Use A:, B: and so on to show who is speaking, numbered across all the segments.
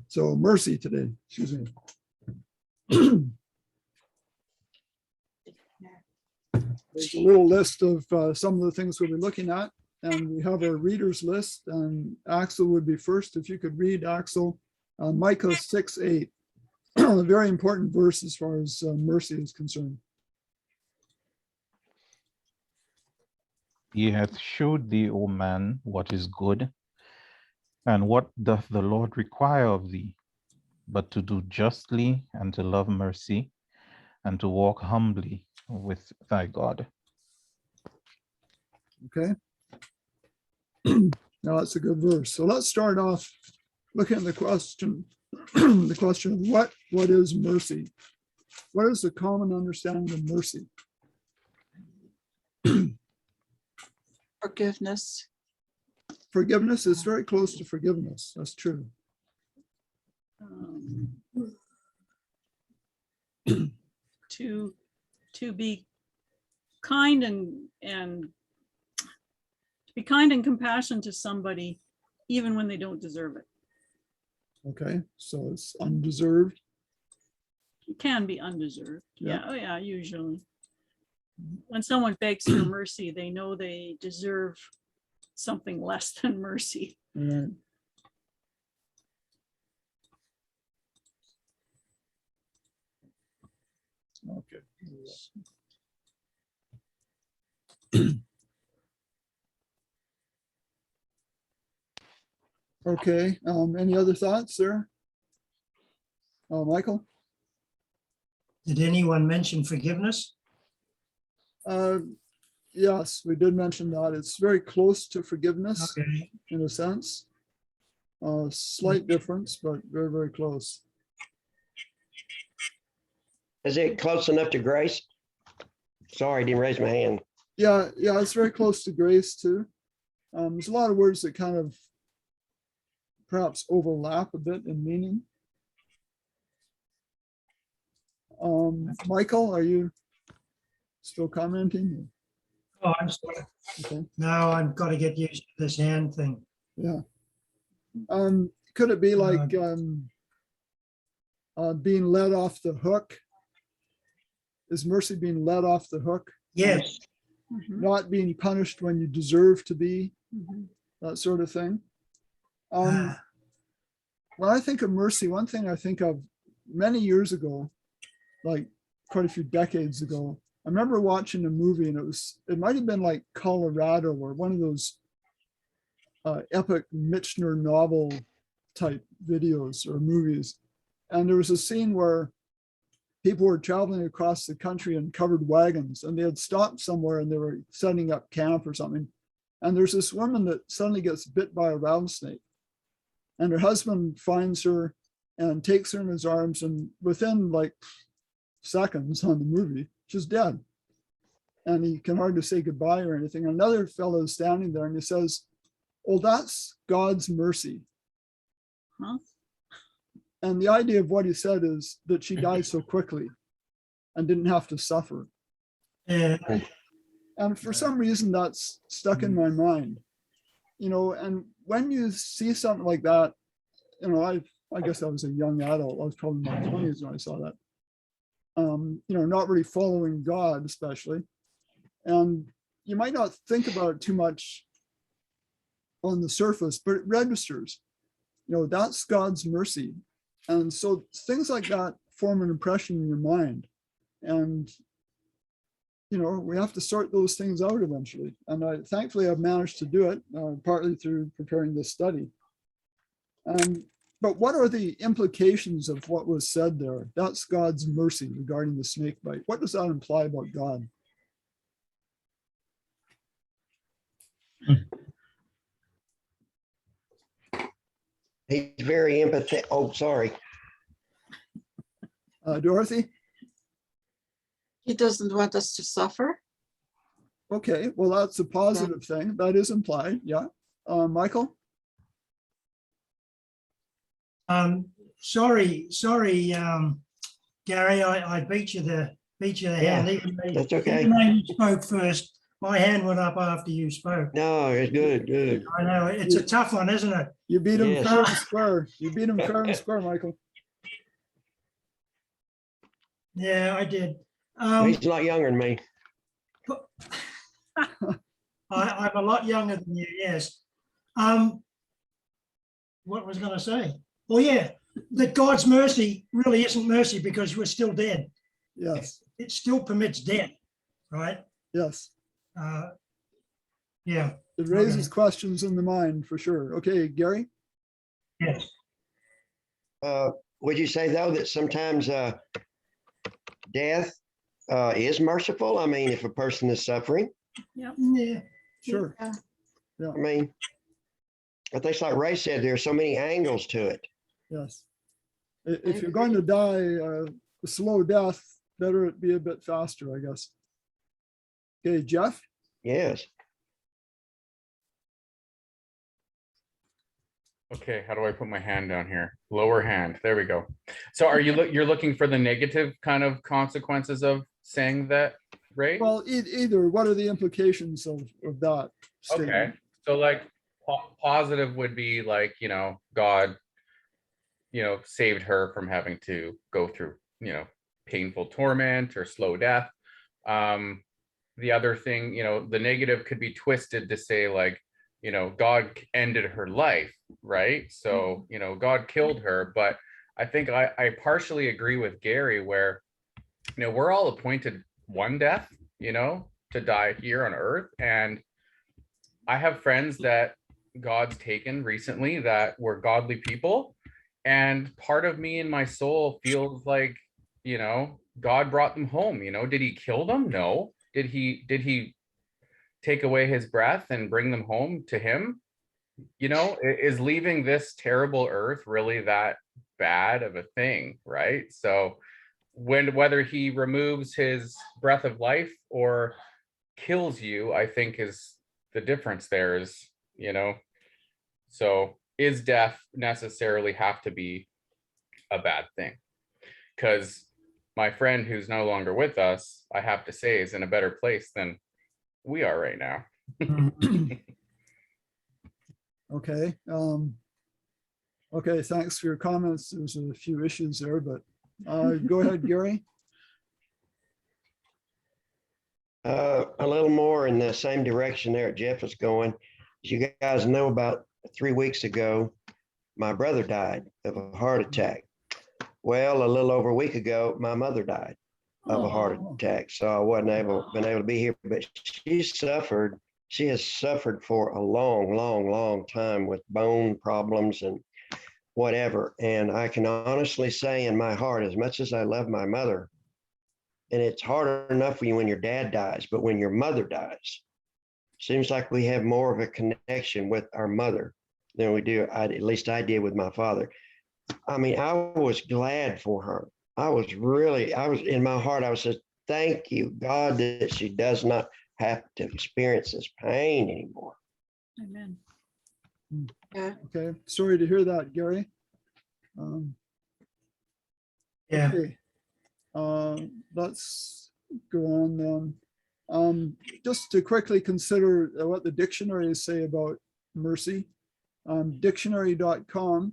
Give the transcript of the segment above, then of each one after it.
A: So mercy today, excuse me. There's a little list of some of the things we'll be looking at, and we have our readers list, and Axel would be first. If you could read, Axel, Micah 6:8, a very important verse as far as mercy is concerned.
B: He hath showed thee, O man, what is good, and what doth the Lord require of thee, but to do justly, and to love mercy, and to walk humbly with thy God.
A: Okay. Now that's a good verse. So let's start off looking at the question, the question of what is mercy? What is the common understanding of mercy?
C: Forgiveness.
A: Forgiveness is very close to forgiveness. That's true.
D: To be kind and to be kind and compassionate to somebody, even when they don't deserve it.
A: Okay, so it's undeserved.
D: It can be undeserved.
A: Yeah.
D: Yeah. Oh yeah, usually. When someone begs for mercy, they know they deserve something less than mercy.
A: Right. Okay. Okay, any other thoughts, sir? Michael?
E: Did anyone mention forgiveness?
A: Yes, we did mention that. It's very close to forgiveness
E: Okay.
A: in a sense. Slight difference, but very, very close.
F: Is it close enough to grace? Sorry, I didn't raise my hand.
A: Yeah, it's very close to grace too. There's a lot of words that kind of perhaps overlap a bit in meaning. Michael, are you still commenting?
E: Oh, I'm sorry.
A: Okay.
E: No, I've got to get used to this hand thing.
A: Yeah. Could it be like being let off the hook? Is mercy being let off the hook?
E: Yes.
D: Mhm,
A: Not being punished when you deserve to be,
D: mhm.
A: that sort of thing.
E: Ah,
A: When I think of mercy, one thing I think of many years ago, like quite a few decades ago, I remember watching a movie, and it might have been like Colorado or one of those epic Michener novel type videos or movies. And there was a scene where people were traveling across the country in covered wagons, and they had stopped somewhere and they were setting up camp or something. And there's this woman that suddenly gets bit by a rattlesnake, and her husband finds her and takes her in his arms, and within like seconds on the movie, she's dead. And he can hardly say goodbye or anything. Another fellow is standing there and he says, "Oh, that's God's mercy."
D: Huh?
A: And the idea of what he said is that she died so quickly and didn't have to suffer.
E: yeah.
A: And for some reason, that's stuck in my mind, and when you see something like that, I guess I was a young adult. I was probably in my 20s when I saw that. Not really following God, especially. And you might not think about it too much on the surface, but it registers. That's God's mercy. And so things like that form an impression in your mind. And, we have to sort those things out eventually. And thankfully, I've managed to do it, partly through preparing this study. But what are the implications of what was said there? That's God's mercy regarding the snake bite. What does that imply about God?
F: He's very empathetic. Oh, sorry.
A: Dorothy?
C: He doesn't want us to suffer.
A: Okay, well, that's a positive thing. That is implied, yeah. Michael?
E: Sorry, Gary, I beat you the hand.
F: Yeah, that's okay.
E: Even though you spoke first, My hand went up after you spoke.
F: No, it's good, good.
E: I know, it's a tough one, isn't it?
A: You beat him
F: Yes.
A: fair and square. You beat him fair and square, Michael.
E: Yeah, I did.
F: He's a lot younger than me.
E: I'm a lot younger than you, yes. What was I going to say? Oh, yeah, that God's mercy really isn't mercy because we're still dead.
A: Yes,
E: It still permits death, right?
A: yes.
E: Yeah,
A: It raises
E: Okay.
A: questions in the mind for sure. Okay, Gary?
E: yes.
F: Would you say though that sometimes death is merciful? I mean, if a person is suffering,
E: Yeah,
A: Sure.
C: Yeah.
F: I mean, I think it's like Ray said, there are so many angles to it.
A: Yes. If you're going to die a slow death, better it be a bit faster, I guess. Okay, Jeff?
F: Yes.
G: Okay, how do I put my hand down here? Lower hand. There we go. So are you you're looking for the negative kind of consequences of saying that, right?
A: Well, either, what are the implications of that
G: Okay.
A: statement?
G: So like positive would be like, God, saved her from having to go through, painful torment or slow death. The other thing, the negative could be twisted to say like, God ended her life, right? So, God killed her. But I think I partially agree with Gary where, we're all appointed one death, to die here on earth. And I have friends that God's taken recently that were godly people. And part of me in my soul feels like, God brought them home. Did he kill them? No. Did he take away his breath and bring them home to him? Is leaving this terrible earth really that bad of a thing, right? So whether he removes his breath of life or kills you, I think is the difference there is, so is death necessarily have to be a bad thing? Because my friend who's no longer with us, I have to say, is in a better place than we are right now.
A: Okay. Okay, thanks for your comments. There's a few issues there, but go ahead, Gary.
F: A little more in the same direction there Jeff is going. As you guys know, about 3 weeks ago, my brother died of a heart attack. Well, a little over a week ago, my mother died of a heart
A: Oh.
F: attack. So I wasn't able to be here, but she has suffered for a long, long, long time with bone problems and whatever. And I can honestly say in my heart, as much as I love my mother, and it's hard enough for you when your dad dies, but when your mother dies, seems like we have more of a connection with our mother than we do, at least I did with my father. I mean, I was glad for her. I was in my heart, I was just, thank you, God, that she does not have to experience this pain anymore.
D: Amen.
C: Yeah.
A: Okay, sorry to hear that, Gary.
E: Yeah.
A: Okay. Let's go on then. Just to quickly consider what the dictionaries say about mercy. Dictionary.com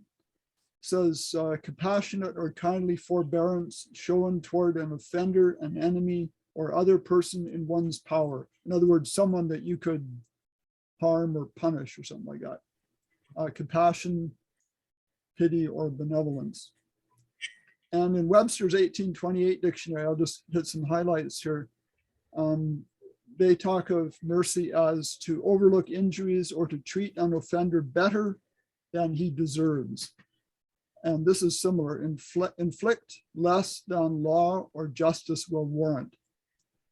A: says compassionate or kindly forbearance shown toward an offender, an enemy, or other person in one's power. In other words, someone that you could harm or punish or something like that. Compassion, pity, or benevolence. And in Webster's 1828 dictionary, I'll just hit some highlights here. They talk of mercy as to overlook injuries or to treat an offender better than he deserves. And this is similar, inflict less than law or justice will warrant.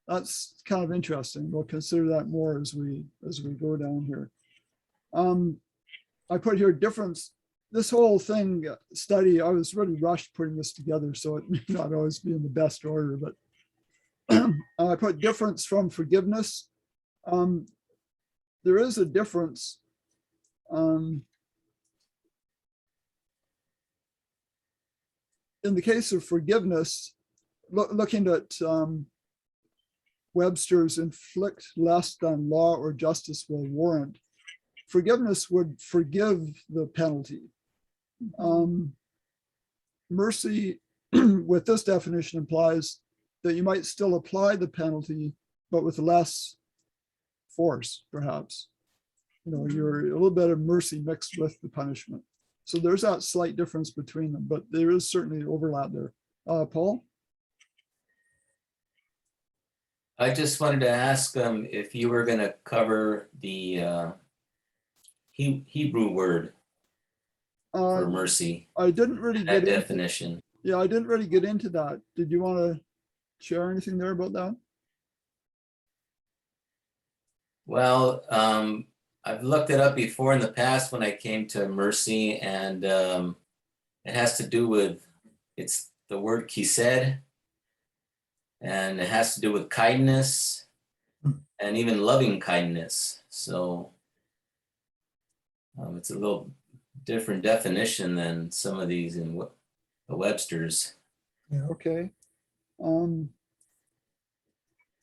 A: That's kind of interesting. We'll consider that more as we go down here. I put here difference. This whole thing study, I was really rushed putting this together, so it may not always be in the best order, but I put difference from forgiveness. There is a difference. In the case of forgiveness, looking at Webster's inflict less than law or justice will warrant. Forgiveness would forgive the penalty. Mercy with this definition implies that you might still apply the penalty, but with less force, perhaps. You're a little bit of mercy mixed with the punishment. So there's that slight difference between them, but there is certainly overlap there. Paul?
H: I just wanted to ask if you were going to cover the Hebrew word for mercy,
A: I didn't really
H: that
A: get into,
H: definition.
A: yeah, I didn't really get into that. Did you want to share anything there about that?
H: Well, I've looked it up before in the past when I came to mercy, and it has to do with, it's the word kised, and it has to do with kindness and even loving kindness. So it's a little different definition than some of these in the Webster's.
A: Okay.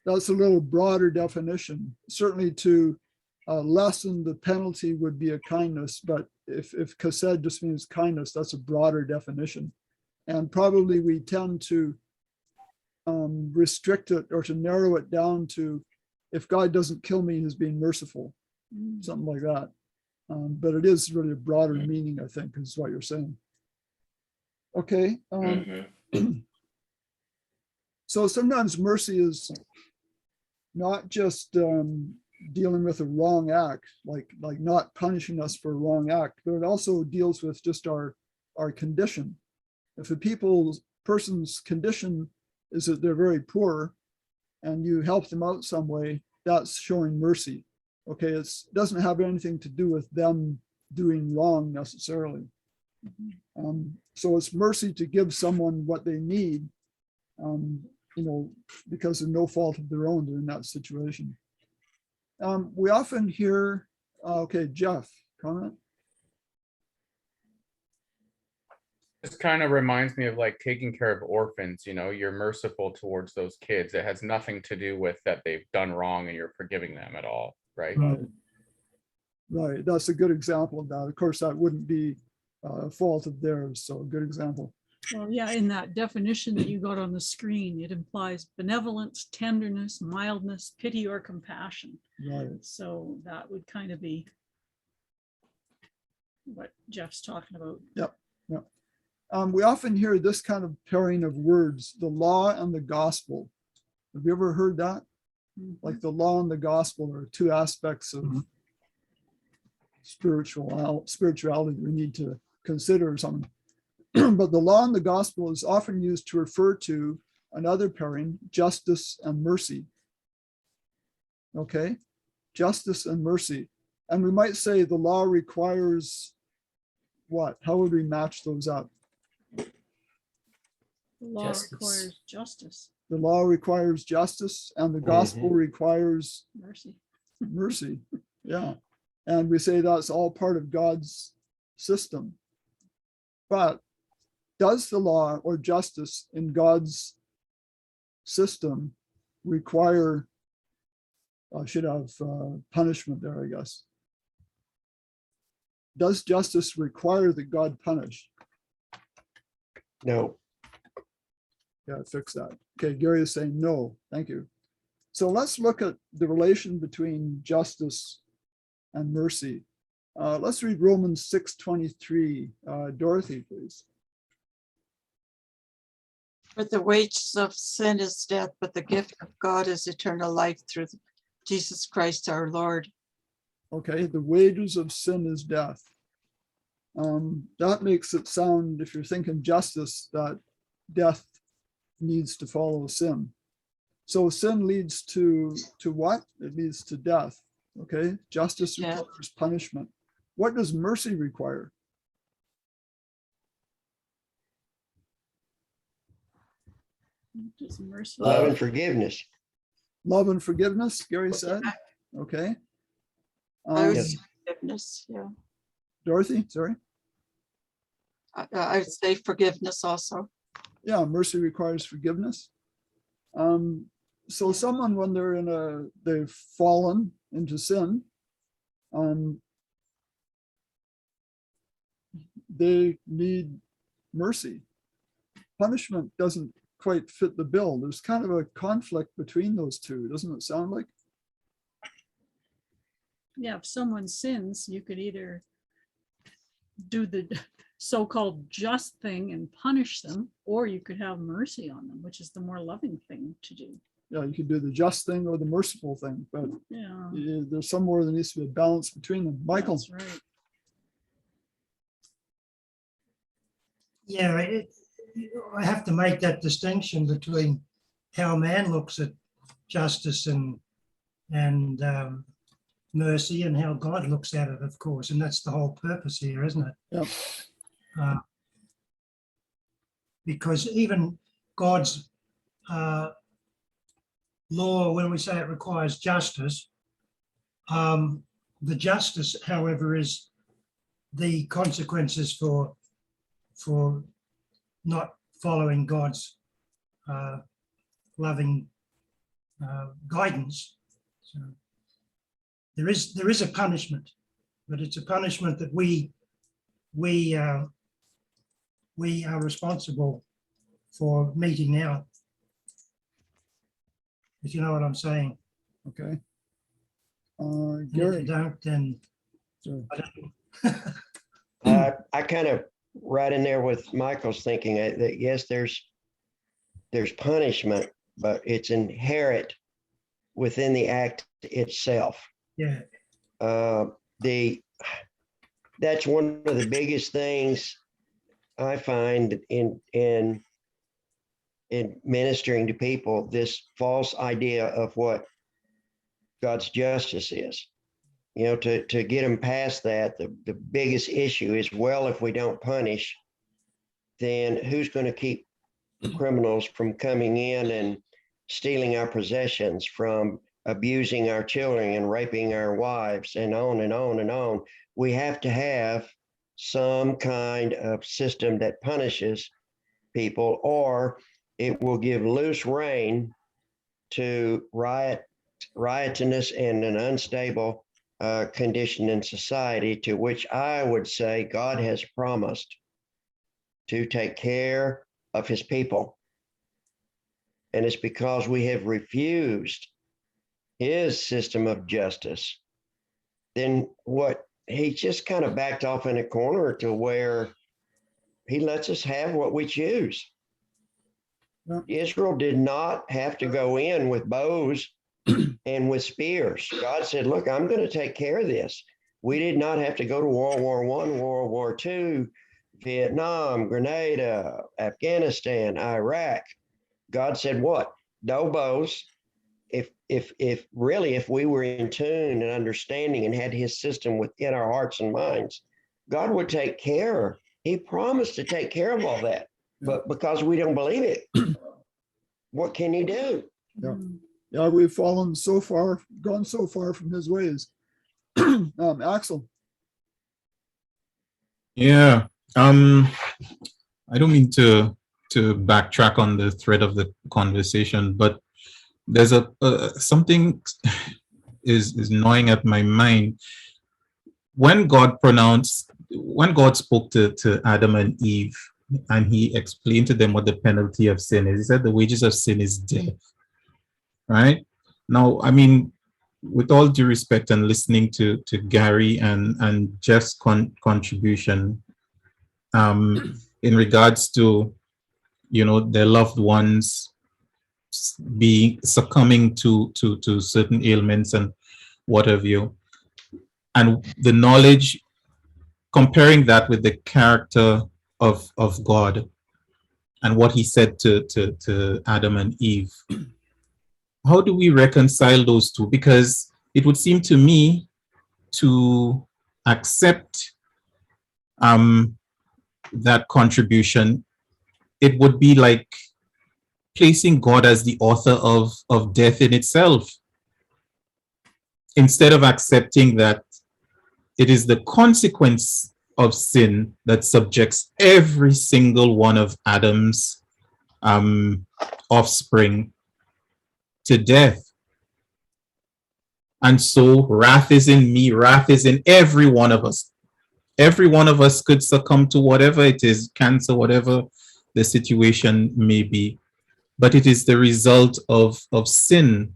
A: That's a little broader definition. Certainly to lessen the penalty would be a kindness, but if kased just means kindness, that's a broader definition. And probably we tend to restrict it or to narrow it down to, if God doesn't kill me, he's being merciful, something like that. But it is really a broader meaning, I think, is what you're saying. Okay. So sometimes mercy is not just dealing with a wrong act, like not punishing us for a wrong act, but it also deals with just our condition. If a person's condition is that they're very poor and you help them out some way, that's showing mercy. Okay, it doesn't have anything to do with them doing wrong necessarily. So it's mercy to give someone what they need, because of no fault of their own, they're in that situation. We often hear, okay, Jeff, comment?
G: This kind of reminds me of like taking care of orphans. You're merciful towards those kids. It has nothing to do with that they've done wrong and you're forgiving them at all, right?
A: Right. That's a good example of that. Of course, that wouldn't be a fault of theirs. So a good example.
D: Well, yeah, in that definition that you got on the screen, it implies benevolence, tenderness, mildness, pity, or compassion.
A: Right.
D: So that would kind of be what Jeff's talking about.
A: Yep. Yep. We often hear this kind of pairing of words, the law and the gospel. Have you ever heard that? Like the law and the gospel are two aspects of spirituality we need to consider or something. But the law and the gospel is often used to refer to another pairing, justice and mercy. Okay, justice and mercy. And we might say the law requires what? How would we match those up?
D: The law requires justice.
A: The law requires justice and the gospel requires
D: Mercy.
A: Mercy. Yeah. And we say that's all part of God's system. But does the law or justice in God's system require, I should have punishment there, I guess. Does justice require that God punish?
F: No.
A: Yeah, fix that. Okay, Gary is saying no. Thank you. So let's look at the relation between justice and mercy. Let's read Romans 6:23. Dorothy, please.
C: For the wages of sin is death, but the gift of God is eternal life through Jesus Christ our Lord.
A: Okay, the wages of sin is death. That makes it sound, if you're thinking justice, that death needs to follow sin. So sin leads to what? It leads to death. Okay, justice requires punishment. What does mercy require?
D: Just mercy.
F: Love and forgiveness.
A: Love and forgiveness, Gary said. Okay.
C: I would say forgiveness, yeah.
A: Dorothy, sorry.
C: I would say forgiveness also.
A: Yeah, mercy requires forgiveness. so someone, when they've fallen into sin, they need mercy. Punishment doesn't quite fit the bill. There's kind of a conflict between those two, doesn't it sound like?
D: Yeah, if someone sins, you could either do the so-called just thing and punish them, or you could have mercy on them, which is the more loving thing to do.
A: Yeah, you could do the just thing or the merciful thing, but
D: Yeah,
A: there's somewhere there needs to be a balance between them. Michael.
D: that's right.
E: Yeah, I have to make that distinction between how man looks at justice and mercy, and how God looks at it, of course, and that's the whole purpose here, isn't it?
A: Yep.
E: Because even God's law, when we say it requires justice, the justice, however, is the consequences for not following God's loving guidance. So there is a punishment, but it's a punishment that we are responsible for meting out. If you know what I'm saying.
A: Okay.
E: And if
A: Gary.
E: you don't, then
A: Sorry.
E: I don't.
F: I kind of right in there with Michael's thinking that yes, there's punishment, but it's inherent within the act itself.
E: Yeah.
F: That's one of the biggest things I find in ministering to people, this false idea of what God's justice is. You know, to get them past that, the biggest issue is, well, if we don't punish, then who's going to keep criminals from coming in and stealing our possessions, from abusing our children and raping our wives, and on and on and on. We have to have some kind of system that punishes people, or it will give loose rein to riotiness and an unstable condition in society, to which I would say God has promised to take care of his people. And it's because we have refused his system of justice, then what he just kind of backed off in a corner to where he lets us have what we choose.
A: Yeah.
F: Israel did not have to go in with bows and with spears. God said, look, I'm going to take care of this. We did not have to go to World War I, World War II, Vietnam, Grenada, Afghanistan, Iraq. God said, what? No bows. If we were in tune and understanding and had his system within our hearts and minds, God would take care. He promised to take care of all that. But because we don't believe it, what can he do?
A: Yeah. Yeah, we've fallen so far, gone so far from his ways. Axel.
B: Yeah. I don't mean to backtrack on the thread of the conversation, but there's something is gnawing at my mind. When God spoke to Adam and Eve, and he explained to them what the penalty of sin is, he said the wages of sin is death. Right? Now, I mean, with all due respect and listening to Gary and Jeff's contribution in regards to, their loved ones succumbing to certain ailments and what have you, and the knowledge, comparing that with the character of God and what he said to Adam and Eve. How do we reconcile those two? Because it would seem to me to accept that contribution, it would be like placing God as the author of death in itself, instead of accepting that it is the consequence of sin that subjects every single one of Adam's offspring
I: to death. And so wrath is in me, wrath is in every one of us. Every one of us could succumb to whatever it is, cancer, whatever the situation may be. But it is the result of sin.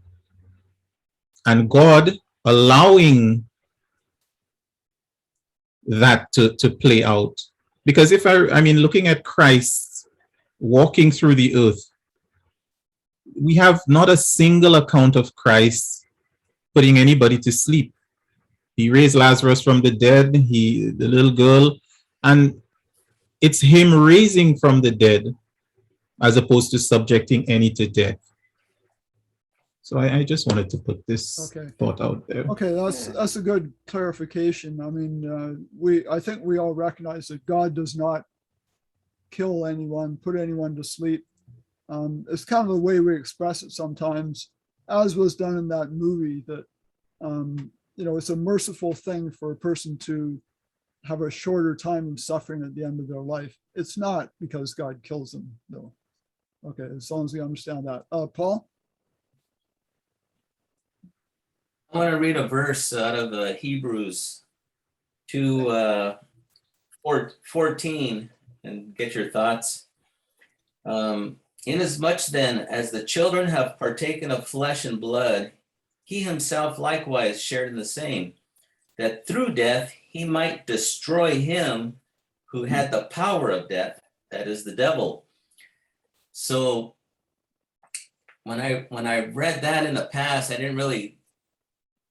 I: And God allowing that to play out. Because if I mean, looking at Christ walking through the earth, we have not a single account of Christ putting anybody to sleep. He raised Lazarus from the dead, the little girl, and it's him raising from the dead as opposed to subjecting any to death. So I just wanted to put this thought out there.
A: Okay, that's a good clarification. I mean, I think we all recognize that God does not kill anyone, put anyone to sleep. It's kind of the way we express it sometimes, as was done in that movie, that it's a merciful thing for a person to have a shorter time of suffering at the end of their life. It's not because God kills them, though. Okay, as long as we understand that. Paul?
H: I want to read a verse out of Hebrews 2:14 and get your thoughts. Inasmuch then as the children have partaken of flesh and blood, he himself likewise shared in the same, that through death he might destroy him who had the power of death, that is the devil. So when I read that in the past, I didn't really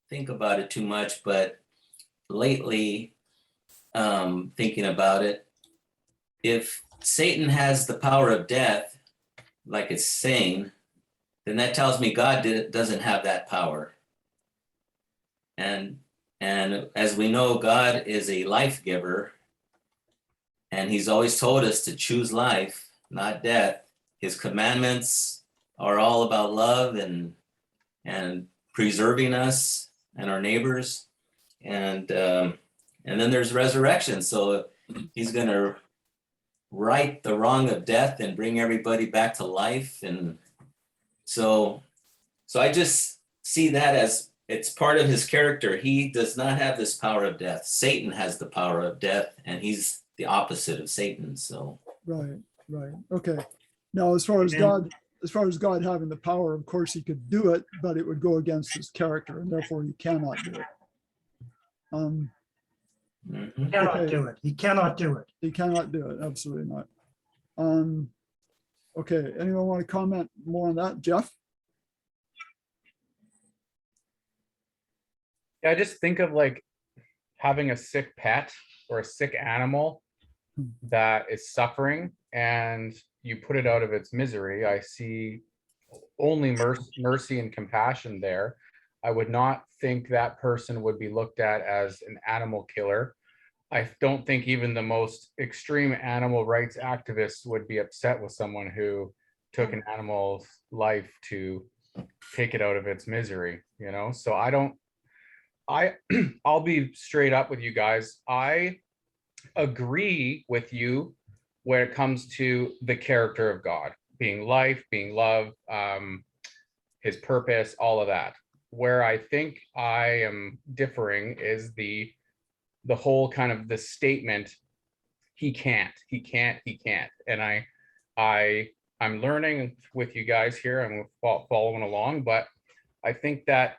H: think about it too much, but lately, thinking about it, if Satan has the power of death, like it's saying, then that tells me God doesn't have that power. And as we know, God is a life giver, and he's always told us to choose life, not death. His commandments are all about love and preserving us and our neighbors, and then there's resurrection. So he's going to right the wrong of death and bring everybody back to life. And so I just see that as it's part of his character. He does not have this power of death. Satan has the power of death, and he's the opposite of Satan. So
A: Right. Okay. Now, as far as God having the power, of course he could do it, but it would go against his character, and therefore he cannot do it.
E: He cannot do it. He cannot do it.
A: He cannot do it. Absolutely not. Okay. Anyone want to comment more on that? Jeff?
G: Yeah, I just think of like having a sick pet or a sick animal that is suffering, and you put it out of its misery. I see only mercy and compassion there. I would not think that person would be looked at as an animal killer. I don't think even the most extreme animal rights activists would be upset with someone who took an animal's life to take it out of its misery, So I'll be straight up with you guys. I agree with you when it comes to the character of God, being life, being love, his purpose, all of that. Where I think I am differing is the whole kind of the statement, he can't. And I'm learning with you guys here. I'm following along, but I think that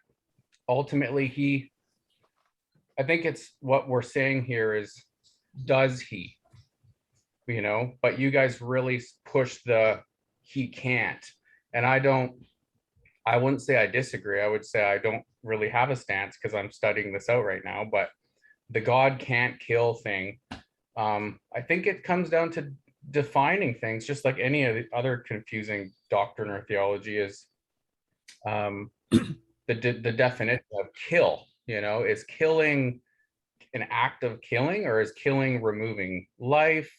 G: ultimately I think it's what we're saying here is, does he? But you guys really push the he can't. And I wouldn't say I disagree. I would say I don't really have a stance because I'm studying this out right now. But the God can't kill thing, I think it comes down to defining things, just like any of the other confusing doctrine or theology is the definition of kill. Is killing an act of killing, or is killing removing life?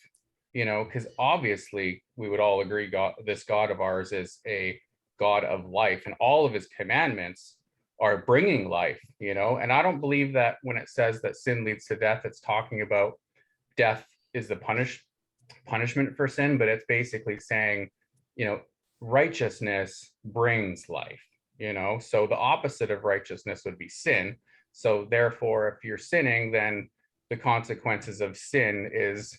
G: Because obviously we would all agree this God of ours is a God of life, and all of his commandments are bringing life, and I don't believe that when it says that sin leads to death, it's talking about death is the punishment for sin, but it's basically saying, righteousness brings life, So the opposite of righteousness would be sin. So therefore, if you're sinning, then the consequences of sin is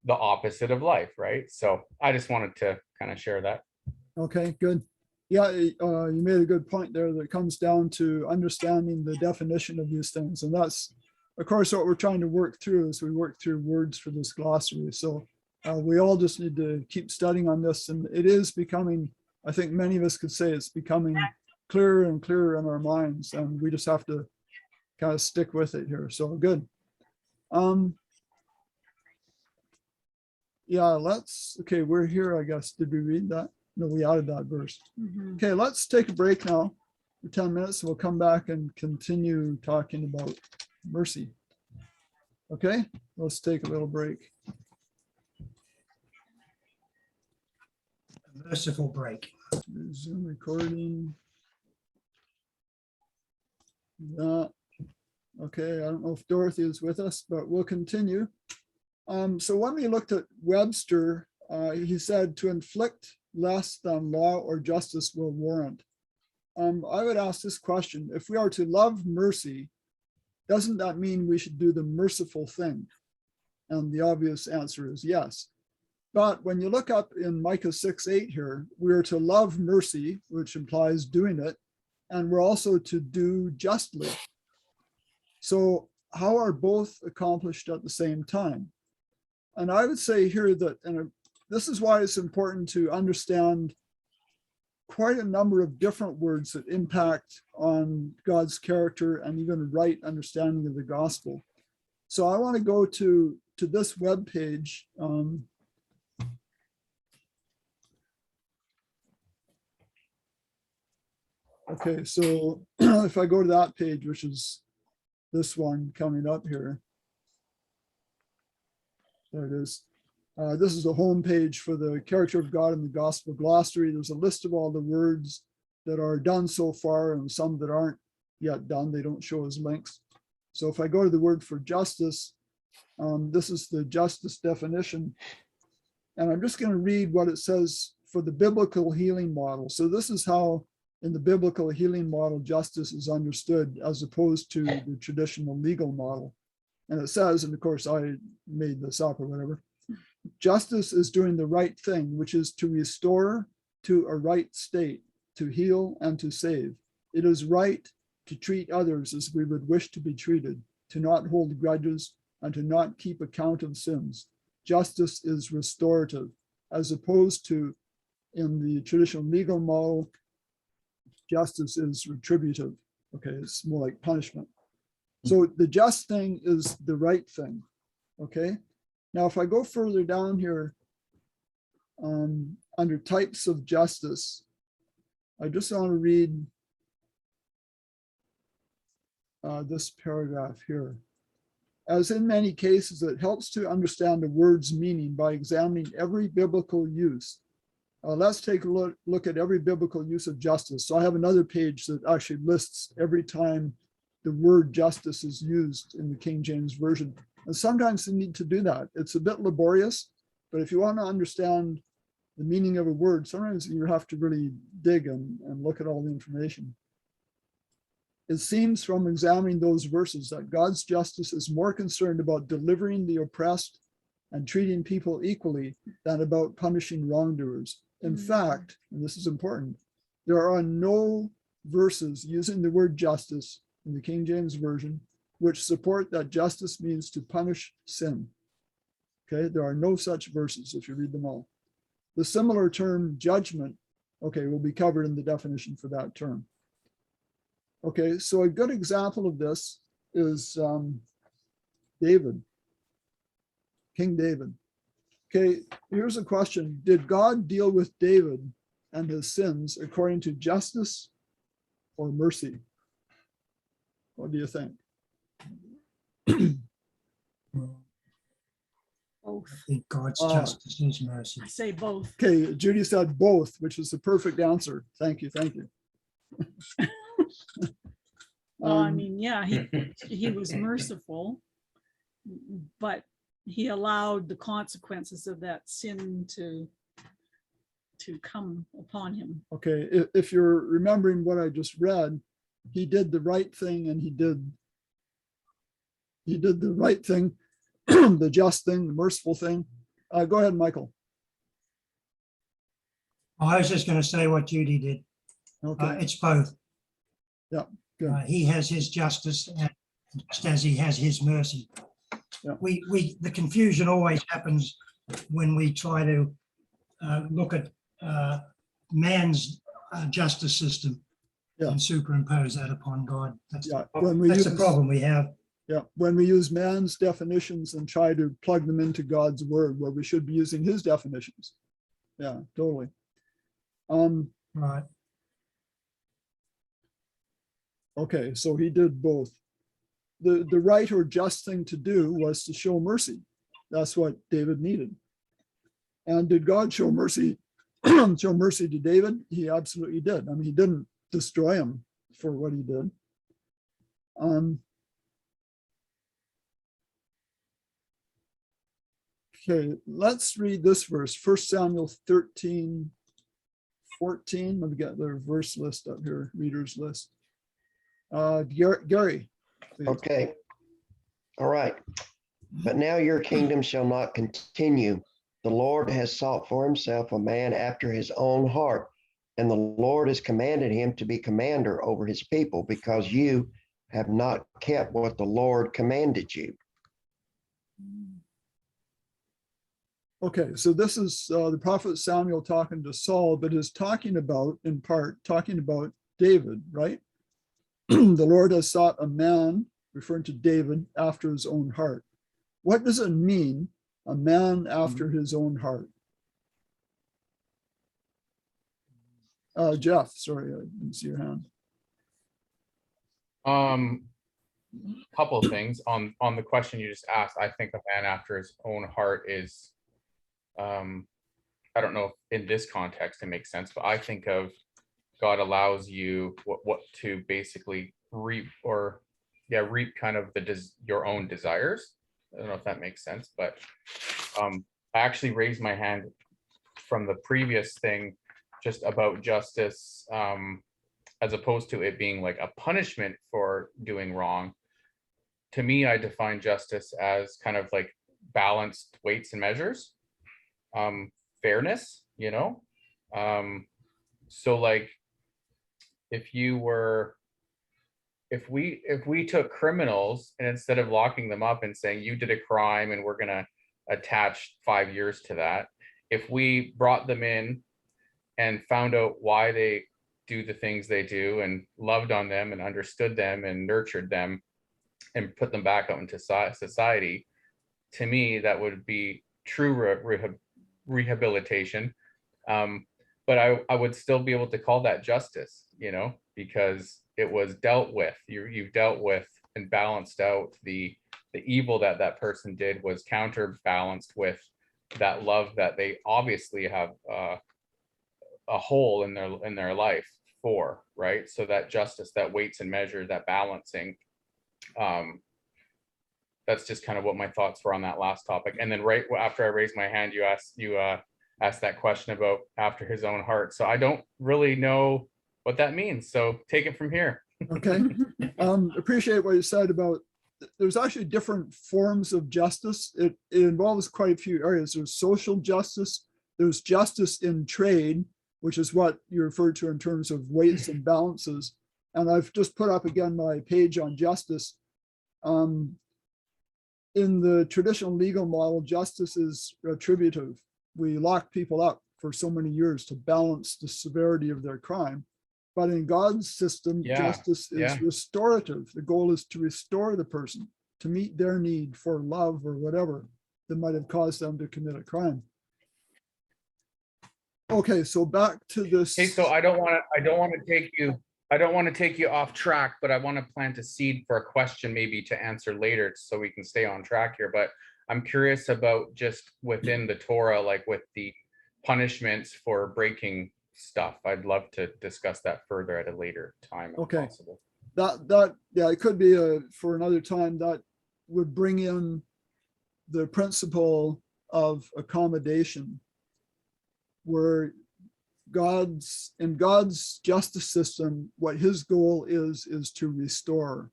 G: the opposite of life, right? So I just wanted to kind of share that.
A: Okay, good. Yeah, you made a good point there that comes down to understanding the definition of these things. And that's, of course, what we're trying to work through as we work through words for this glossary. So we all just need to keep studying on this. And it is becoming, I think many of us could say it's becoming clearer and clearer in our minds. And we just have to kind of stick with it here. So good. Yeah, okay, we're here, I guess. Did we read that? No, we added that verse.
D: Mhm.
A: Okay, let's take a break now for 10 minutes. We'll come back and continue talking about mercy. Okay, let's take a little break.
E: A merciful break.
A: Zoom recording. Yeah. Okay, I don't know if Dorothy is with us, but we'll continue. So when we looked at Webster, he said to inflict less than law or justice will warrant. I would ask this question: if we are to love mercy, doesn't that mean we should do the merciful thing? And the obvious answer is yes. But when you look up in Micah 6:8 here, we are to love mercy, which implies doing it, and we're also to do justly. So how are both accomplished at the same time? And I would say here that, and this is why it's important to understand quite a number of different words that impact on God's character and even right understanding of the gospel. So I want to go to this web page. Okay, so if I go to that page, which is this one coming up here. There it is. This is the home page for the character of God in the Gospel Glossary. There's a list of all the words that are done so far and some that aren't yet done. They don't show as links. So if I go to the word for justice, this is the justice definition. And I'm just going to read what it says for the biblical healing model. So this is how in the biblical healing model, justice is understood as opposed to the traditional legal model. And it says, and of course I made this up or whatever, justice is doing the right thing, which is to restore to a right state, to heal and to save. It is right to treat others as we would wish to be treated, to not hold grudges, and to not keep account of sins. Justice is restorative, as opposed to in the traditional legal model, justice is retributive. Okay, it's more like punishment. So the just thing is the right thing. Okay. Now, if I go further down here under types of justice, I just want to read this paragraph here. As in many cases, it helps to understand a word's meaning by examining every biblical use. Let's take a look at every biblical use of justice. So I have another page that actually lists every time the word justice is used in the King James Version. And sometimes you need to do that. It's a bit laborious, but if you want to understand the meaning of a word, sometimes you have to really dig and look at all the information. It seems from examining those verses that God's justice is more concerned about delivering the oppressed and treating people equally than about punishing wrongdoers. In fact, and this is important, there are no verses using the word justice in the King James Version which support that justice means to punish sin. Okay, there are no such verses if you read them all. The similar term judgment, okay, will be covered in the definition for that term. Okay, so a good example of this is David, King David. Okay, here's a question. Did God deal with David and his sins according to justice or mercy? What do you think?
D: Both.
E: I think God's justice is mercy.
D: I say both.
A: Okay, Judy said both, which is the perfect answer. Thank you, thank you.
D: Well, I mean, yeah, he was merciful, but he allowed the consequences of that sin to to come upon him.
A: Okay, if you're remembering what I just read, he did the right thing, and he did the right thing, the just thing, the merciful thing. Go ahead, Michael.
E: I was just going to say what Judy did.
A: Okay,
E: It's both.
A: Yeah, good.
E: He has his justice, and just as he has his mercy.
A: Yeah.
E: The confusion always happens when we try to look at man's justice system
A: Yeah.
E: and superimpose that upon God. That's
A: Yeah, when we
E: the
A: use,
E: problem we have.
A: yeah, when we use man's definitions and try to plug them into God's word, where we should be using his definitions. Yeah, totally.
E: Right.
A: Okay, so he did both. The right or just thing to do was to show mercy. That's what David needed. And did God show mercy, show mercy to David? He absolutely did. I mean, he didn't destroy him for what he did. Okay, let's read this verse, 1 Samuel 13, 14. Let me get the verse list up here, reader's list. Gary, please.
F: Okay. All right. But now your kingdom shall not continue. The Lord has sought for himself a man after his own heart, and the Lord has commanded him to be commander over his people, because you have not kept what the Lord commanded you.
A: Okay, so this is the prophet Samuel talking to Saul, but is talking about, in part, talking about David, right? The Lord has sought a man, referring to David, after his own heart. What does it mean, a man after his own heart? Jeff, sorry, I didn't see your hand.
G: Couple of things on the question you just asked. I think a man after his own heart is, I don't know if in this context it makes sense, but I think of God allows you what to basically reap kind of your own desires. I don't know if that makes sense, but I actually raised my hand from the previous thing just about justice, as opposed to it being like a punishment for doing wrong. To me, I define justice as kind of like balanced weights and measures, fairness, so like if we took criminals, and instead of locking them up and saying you did a crime and we're going to attach 5 years to that, if we brought them in and found out why they do the things they do and loved on them and understood them and nurtured them and put them back out into society, to me that would be true rehabilitation. But I would still be able to call that justice, because it was dealt with. You've dealt with and balanced out the evil that person did, was counterbalanced with that love that they obviously have a hole in their life for, right? So that justice, that weights and measures, that balancing, that's just kind of what my thoughts were on that last topic. And then right after I raised my hand, you asked that question about after his own heart. So I don't really know what that means. So take it from here.
A: Okay. Appreciate what you said about, there's actually different forms of justice. It involves quite a few areas. There's social justice. There's justice in trade, which is what you referred to in terms of weights and balances. And I've just put up again my page on justice. In the traditional legal model, justice is retributive. We lock people up for so many years to balance the severity of their crime. But in God's system, justice is restorative. The goal is to restore the person, to meet their need for love or whatever that might have caused them to commit a crime. Okay, so back to this.
G: Hey, so I don't want to take you off track, but I want to plant a seed for a question maybe to answer later so we can stay on track here. But I'm curious about just within the Torah, like with the punishments for breaking stuff. I'd love to discuss that further at a later time if possible.
A: That it could be for another time. That would bring in the principle of accommodation, where in God's justice system, what his goal is to restore.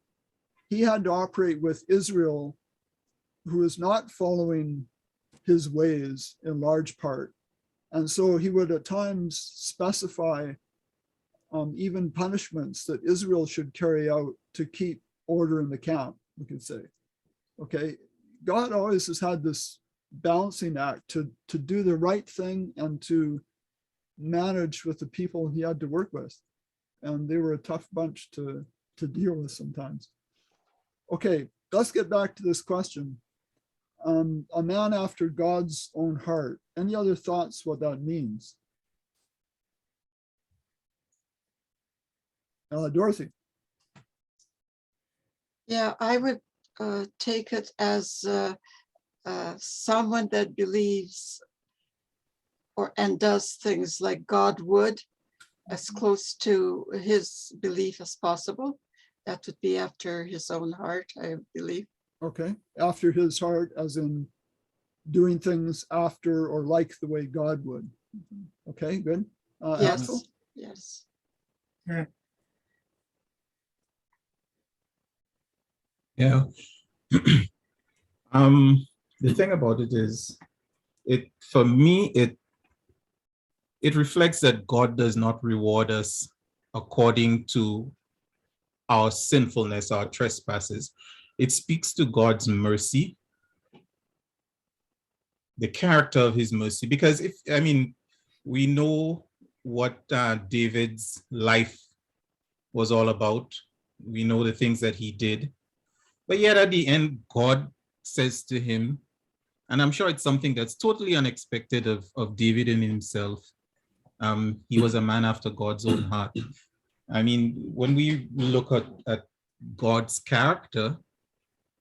A: He had to operate with Israel, who is not following his ways in large part. And so he would at times specify even punishments that Israel should carry out to keep order in the camp, we could say. Okay, God always has had this balancing act to do the right thing and to manage with the people he had to work with. And they were a tough bunch to deal with sometimes. Okay, let's get back to this question. A man after God's own heart. Any other thoughts what that means? Dorothy.
C: Yeah, I would take it as someone that believes and does things like God would, as close to his belief as possible. That would be after his own heart, I believe.
A: Okay, after his heart, as in doing things after or like the way God would. Okay, good.
C: Yes,
A: Axel?
C: yes.
I: Yeah. The thing about it is, for me, it reflects that God does not reward us according to our sinfulness, our trespasses. It speaks to God's mercy, the character of his mercy, because we know what David's life was all about. We know the things that he did, but yet at the end, God says to him, and I'm sure it's something that's totally unexpected of David in himself. He was a man after God's own heart. I mean, when we look at God's character,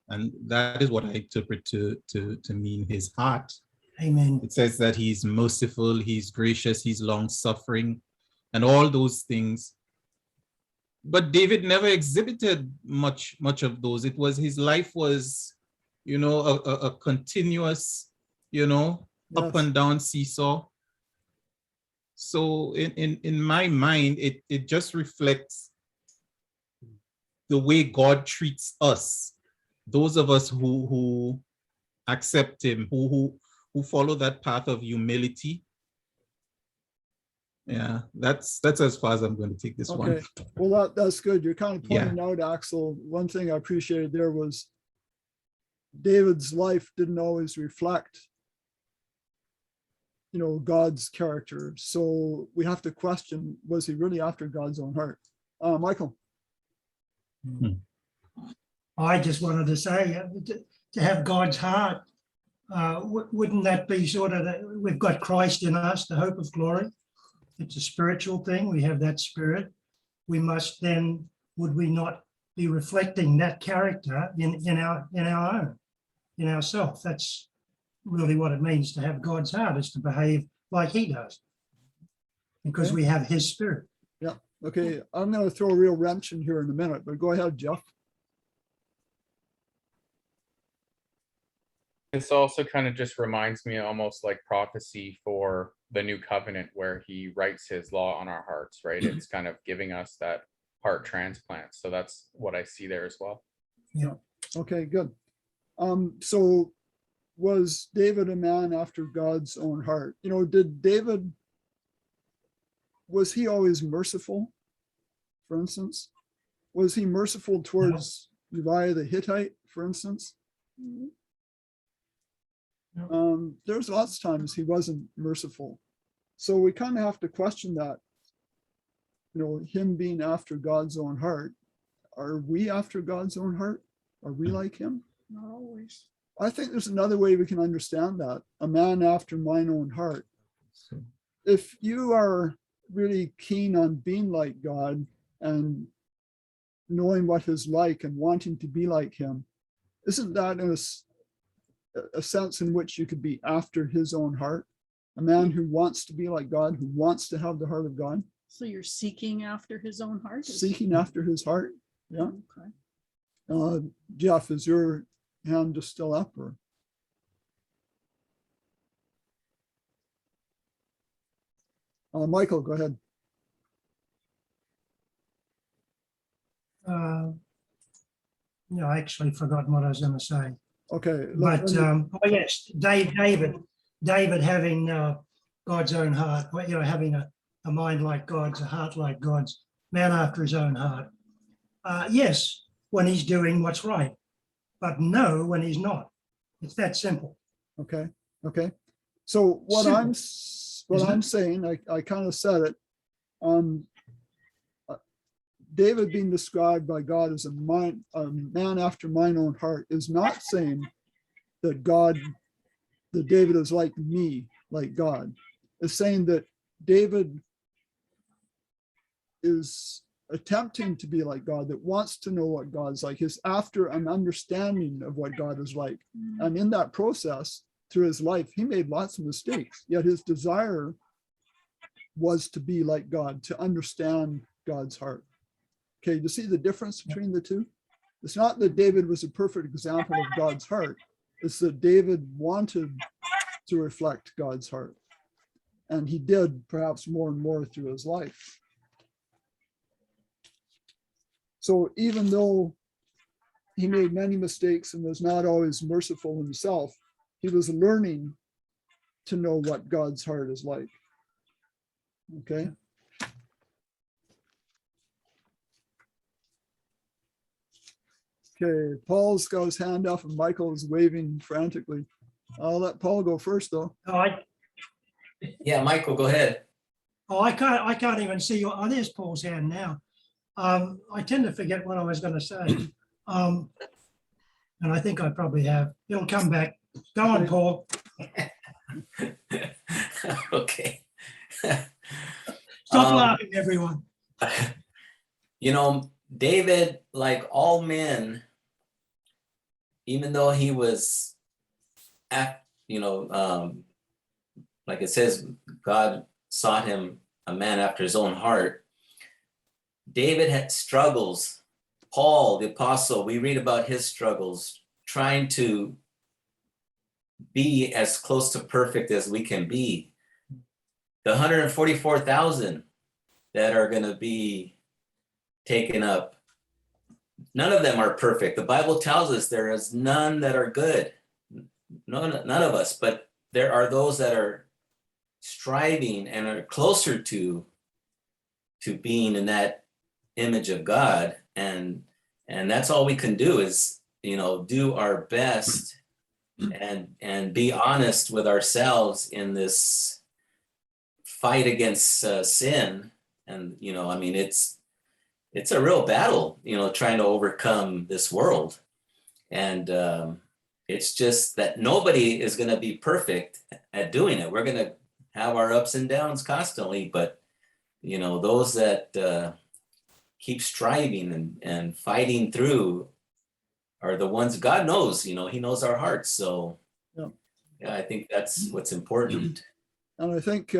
I: and that is what I interpret to mean his heart.
E: Amen.
I: It says that he's merciful, he's gracious, he's long-suffering, and all those things. But David never exhibited much of those. It was, his life was, a continuous, up and down seesaw. So in my mind, it just reflects the way God treats us, those of us who accept him, who follow that path of humility. Yeah, that's as far as I'm going to take this one.
A: Okay, well, that's good. You're kind of pointing out, Axel, one thing I appreciated there was David's life didn't always reflect, God's character. So we have to question, was he really after God's own heart? Michael.
E: I just wanted to say, to have God's heart, wouldn't that be sort of we've got Christ in us, the hope of glory? It's a spiritual thing. We have that spirit. We must then, would we not be reflecting that character in our own, in ourselves? That's really what it means to have God's heart, is to behave like he does, because we have his spirit.
A: Yeah. Okay. I'm going to throw a real wrench in here in a minute, but go ahead, Jeff.
G: This also kind of just reminds me almost like prophecy for the new covenant, where he writes his law on our hearts, right? It's kind of giving us that heart transplant. So that's what I see there as well.
A: Yeah. Okay, good. So was David a man after God's own heart? Was he always merciful, for instance? Was he merciful towards Uriah the Hittite, for instance? There's lots of times he wasn't merciful. So we kind of have to question that, him being after God's own heart. Are we after God's own heart? Are we like him?
D: Not always.
A: I think there's another way we can understand that. A man after mine own heart. If you are really keen on being like God and knowing what he's like and wanting to be like him, isn't that in a sense in which you could be after his own heart? A man who wants to be like God, who wants to have the heart of God.
D: So you're seeking after his own heart?
A: Seeking after his heart. Yeah.
D: Okay.
A: Jeff, is your hand just still up, or? Michael, go ahead.
E: No, I actually forgot what I was going to say.
A: Okay.
E: But oh yes, David having God's own heart, having a mind like God's, a heart like God's, man after his own heart. Yes, when he's doing what's right, but no, when he's not. It's that simple.
A: Okay. Okay. So what
E: Simple,
A: I'm saying, I kind of said it. David being described by God as a man after mine own heart is not saying that David is like me, like God. It's saying that David is attempting to be like God, that wants to know what God's like, is after an understanding of what God is like. And in that process, through his life, he made lots of mistakes, yet his desire was to be like God, to understand God's heart. Okay, you see the difference between the two? It's not that David was a perfect example of God's heart. It's that David wanted to reflect God's heart. And he did perhaps more and more through his life. So even though he made many mistakes and was not always merciful himself, he was learning to know what God's heart is like. Okay. Okay, Paul's got his hand up and Michael is waving frantically. I'll let Paul go first though.
H: Yeah, Michael, go ahead.
E: I can't even see your, there's Paul's hand now. I tend to forget what I was going to say. And I think I probably have. It'll come back. Go on, Paul.
H: Okay.
E: Stop laughing, everyone.
H: David, like all men, even though he was, like it says, God sought him a man after his own heart. David had struggles. Paul, the apostle, we read about his struggles, trying to be as close to perfect as we can be. The 144,000 that are going to be taken up, none of them are perfect. The Bible tells us there is none that are good. None of us, but there are those that are striving and are closer to being in that image of God. And that's all we can do is, do our best and be honest with ourselves in this fight against sin. And, it's a real battle, trying to overcome this world. And it's just that nobody is going to be perfect at doing it. We're going to have our ups and downs constantly, but, those that keep striving and fighting through are the ones God knows, he knows our hearts. So yeah, I think that's what's important.
A: And I think,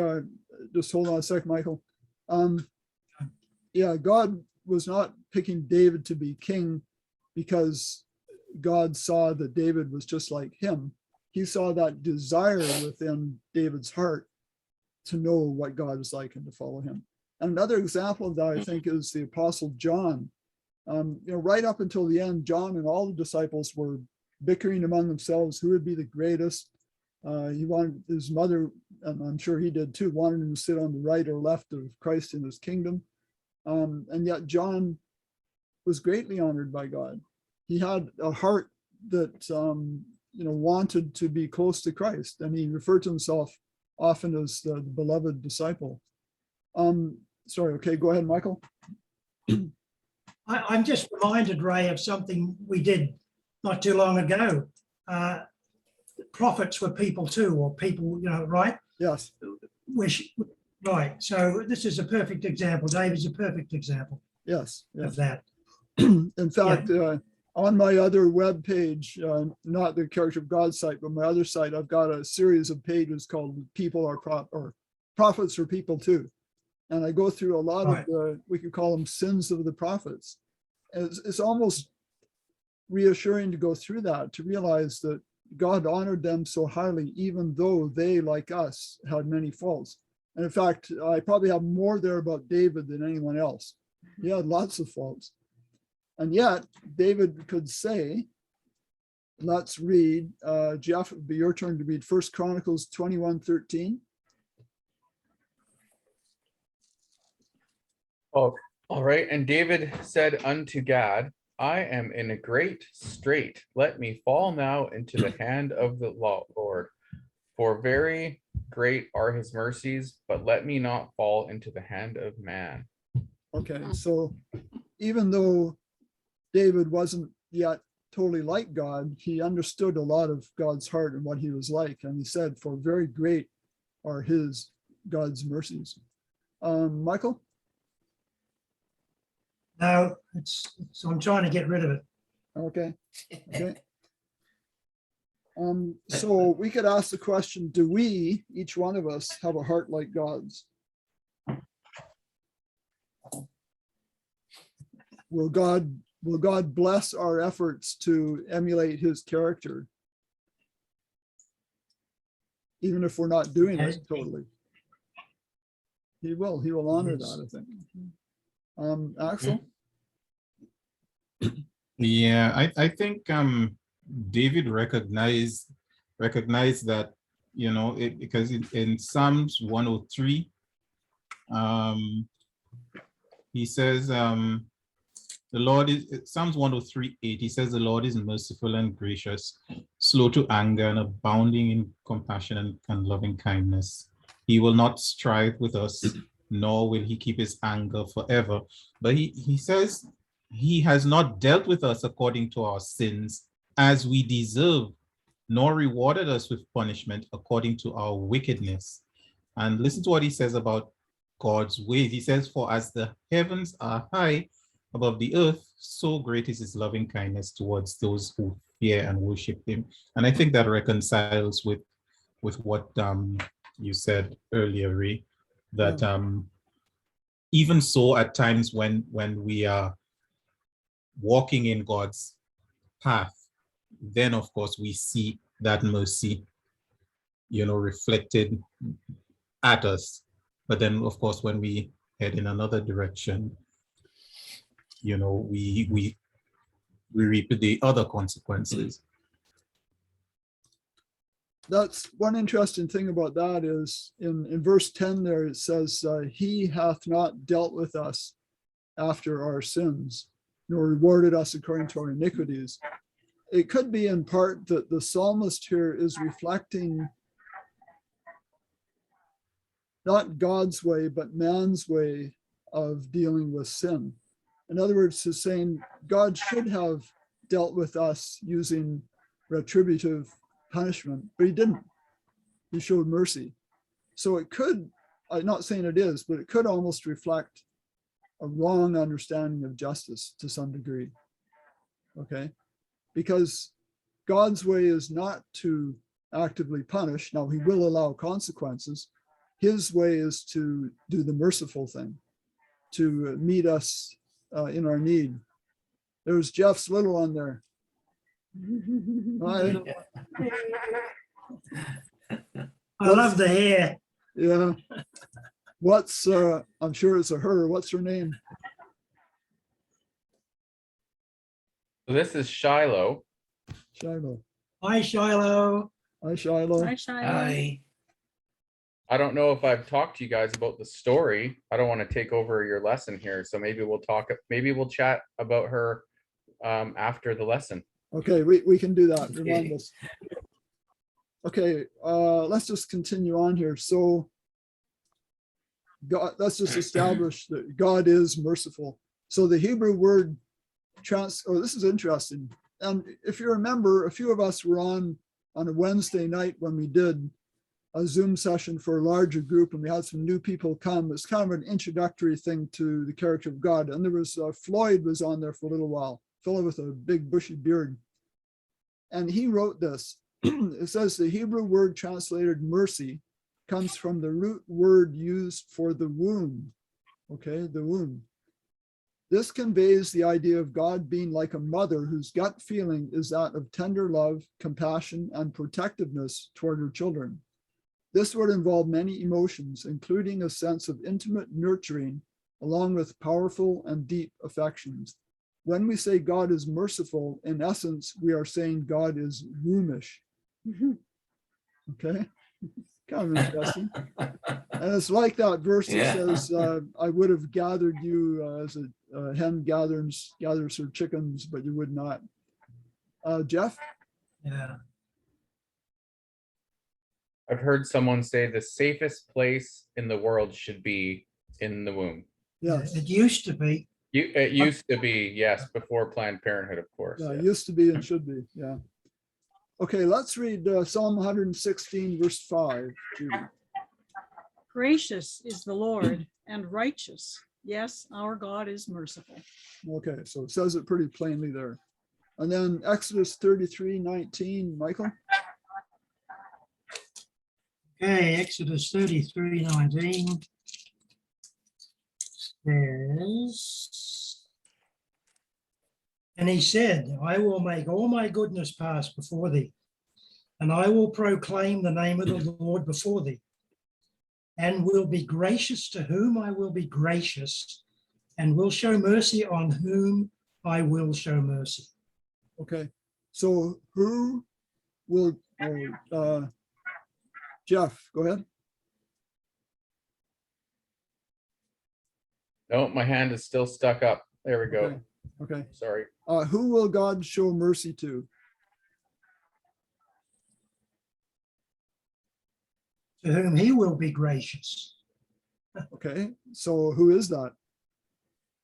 A: just hold on a sec, Michael. God was not picking David to be king because God saw that David was just like him. He saw that desire within David's heart to know what God is like and to follow him. And another example of that, I think, is the Apostle John. Right up until the end, John and all the disciples were bickering among themselves who would be the greatest. He wanted his mother, and I'm sure he did too, wanted him to sit on the right or left of Christ in his kingdom. And yet John was greatly honored by God. He had a heart that wanted to be close to Christ, and he referred to himself often as the beloved disciple. Sorry, okay, go ahead, Michael.
E: I'm just reminded, Ray, of something we did not too long ago. Prophets were people too, or people, right?
A: Yes.
E: Right. So this is a perfect example. David's a perfect example.
A: Yes.
E: Of that.
A: In fact, on my other web page, not the Character of God site, but my other site, I've got a series of pages called "People Are Prophets Are People Too," and I go through a lot of the, we could call them sins of the prophets. And it's almost reassuring to go through that, to realize that God honored them so highly, even though they, like us, had many faults. And in fact, I probably have more there about David than anyone else. He had lots of faults. And yet David could say, let's read, Jeff, it'll be your turn to read 1 Chronicles 21:13.
G: Oh, all right. And David said unto Gad, I am in a great strait. Let me fall now into the hand of the Lord. For very great are his mercies, but let me not fall into the hand of man.
A: Okay, so even though David wasn't yet totally like God, he understood a lot of God's heart and what he was like. And he said, for very great are God's mercies. Michael?
E: No, I'm trying to get rid of it.
A: Okay. Okay. So we could ask the question, do we, each one of us, have a heart like God's? Will God bless our efforts to emulate his character? Even if we're not doing it totally. He will honor that, I think. Axel?
I: Yeah, I think David recognized that, you know, because in Psalms 103, he says, the Lord is, Psalms 103:8, he says, the Lord is merciful and gracious, slow to anger and abounding in compassion and loving kindness. He will not strive with us, nor will he keep his anger forever. But he says he has not dealt with us according to our sins as we deserve, nor rewarded us with punishment according to our wickedness. And listen to what he says about God's ways. He says, for as the heavens are high above the earth, so great is his loving kindness towards those who fear and worship him. And I think that reconciles with what you said earlier, Ray, that even so at times when we are walking in God's path, then of course we see that mercy, you know, reflected at us. But then of course when we head in another direction, you know, we reap the other consequences.
A: That's one interesting thing about that is in verse 10 there, it says, he hath not dealt with us after our sins, nor rewarded us according to our iniquities. It could be in part that the psalmist here is reflecting not God's way, but man's way of dealing with sin. In other words, he's saying God should have dealt with us using retributive punishment, but he didn't. He showed mercy. So it could, I'm not saying it is, but it could almost reflect a wrong understanding of justice to some degree. Okay? Because God's way is not to actively punish. Now, he will allow consequences. His way is to do the merciful thing, to meet us in our need. There's Jeff's little one there.
E: I love the hair.
A: Yeah. What's, I'm sure it's a her. What's her name?
G: So this is Shiloh.
A: Shiloh.
E: Hi, Shiloh.
A: Hi, Shiloh.
D: Hi, Shiloh.
H: Hi.
G: I don't know if I've talked to you guys about the story. I don't want to take over your lesson here. So maybe we'll chat about her after the lesson.
A: Okay, we can do that. Remind us. Okay, let's just continue on here. So God, let's just establish that God is merciful. So the Hebrew word this is interesting. And if you remember, a few of us were on a Wednesday night when we did a Zoom session for a larger group, and we had some new people come. It's kind of an introductory thing to the character of God. And there was Floyd was on there for a little while, fellow with a big bushy beard. And he wrote this. It says the Hebrew word translated mercy comes from the root word used for the womb. Okay, the womb. This conveys the idea of God being like a mother whose gut feeling is that of tender love, compassion, and protectiveness toward her children. This would involve many emotions, including a sense of intimate nurturing, along with powerful and deep affections. When we say God is merciful, in essence, we are saying God is wombish. Okay, kind of interesting. And it's like that verse that
H: Yeah.
A: says, I would have gathered you as a hen gathers her chickens, but you would not. Jeff?
E: Yeah.
G: I've heard someone say the safest place in the world should be in the womb.
A: Yes.
E: It used to be.
G: It used to be, yes, before Planned Parenthood, of course.
A: Yeah,
G: yes.
A: used to be and should be. Yeah. Okay, let's read Psalm 116, verse 5. Judy.
D: Gracious is the Lord and righteous. Yes, our God is merciful.
A: Okay, so it says it pretty plainly there. And then Exodus 33:19, Michael.
E: Okay, Exodus 33:19 says, and he said, I will make all my goodness pass before thee, and I will proclaim the name of the Lord before thee, and will be gracious to whom I will be gracious, and will show mercy on whom I will show mercy.
A: Okay, so who will, Jeff, go ahead.
G: No, my hand is still stuck up. There we go.
A: Okay.
G: Sorry.
A: Who will God show mercy to?
E: To whom he will be gracious.
A: Okay, so who is that?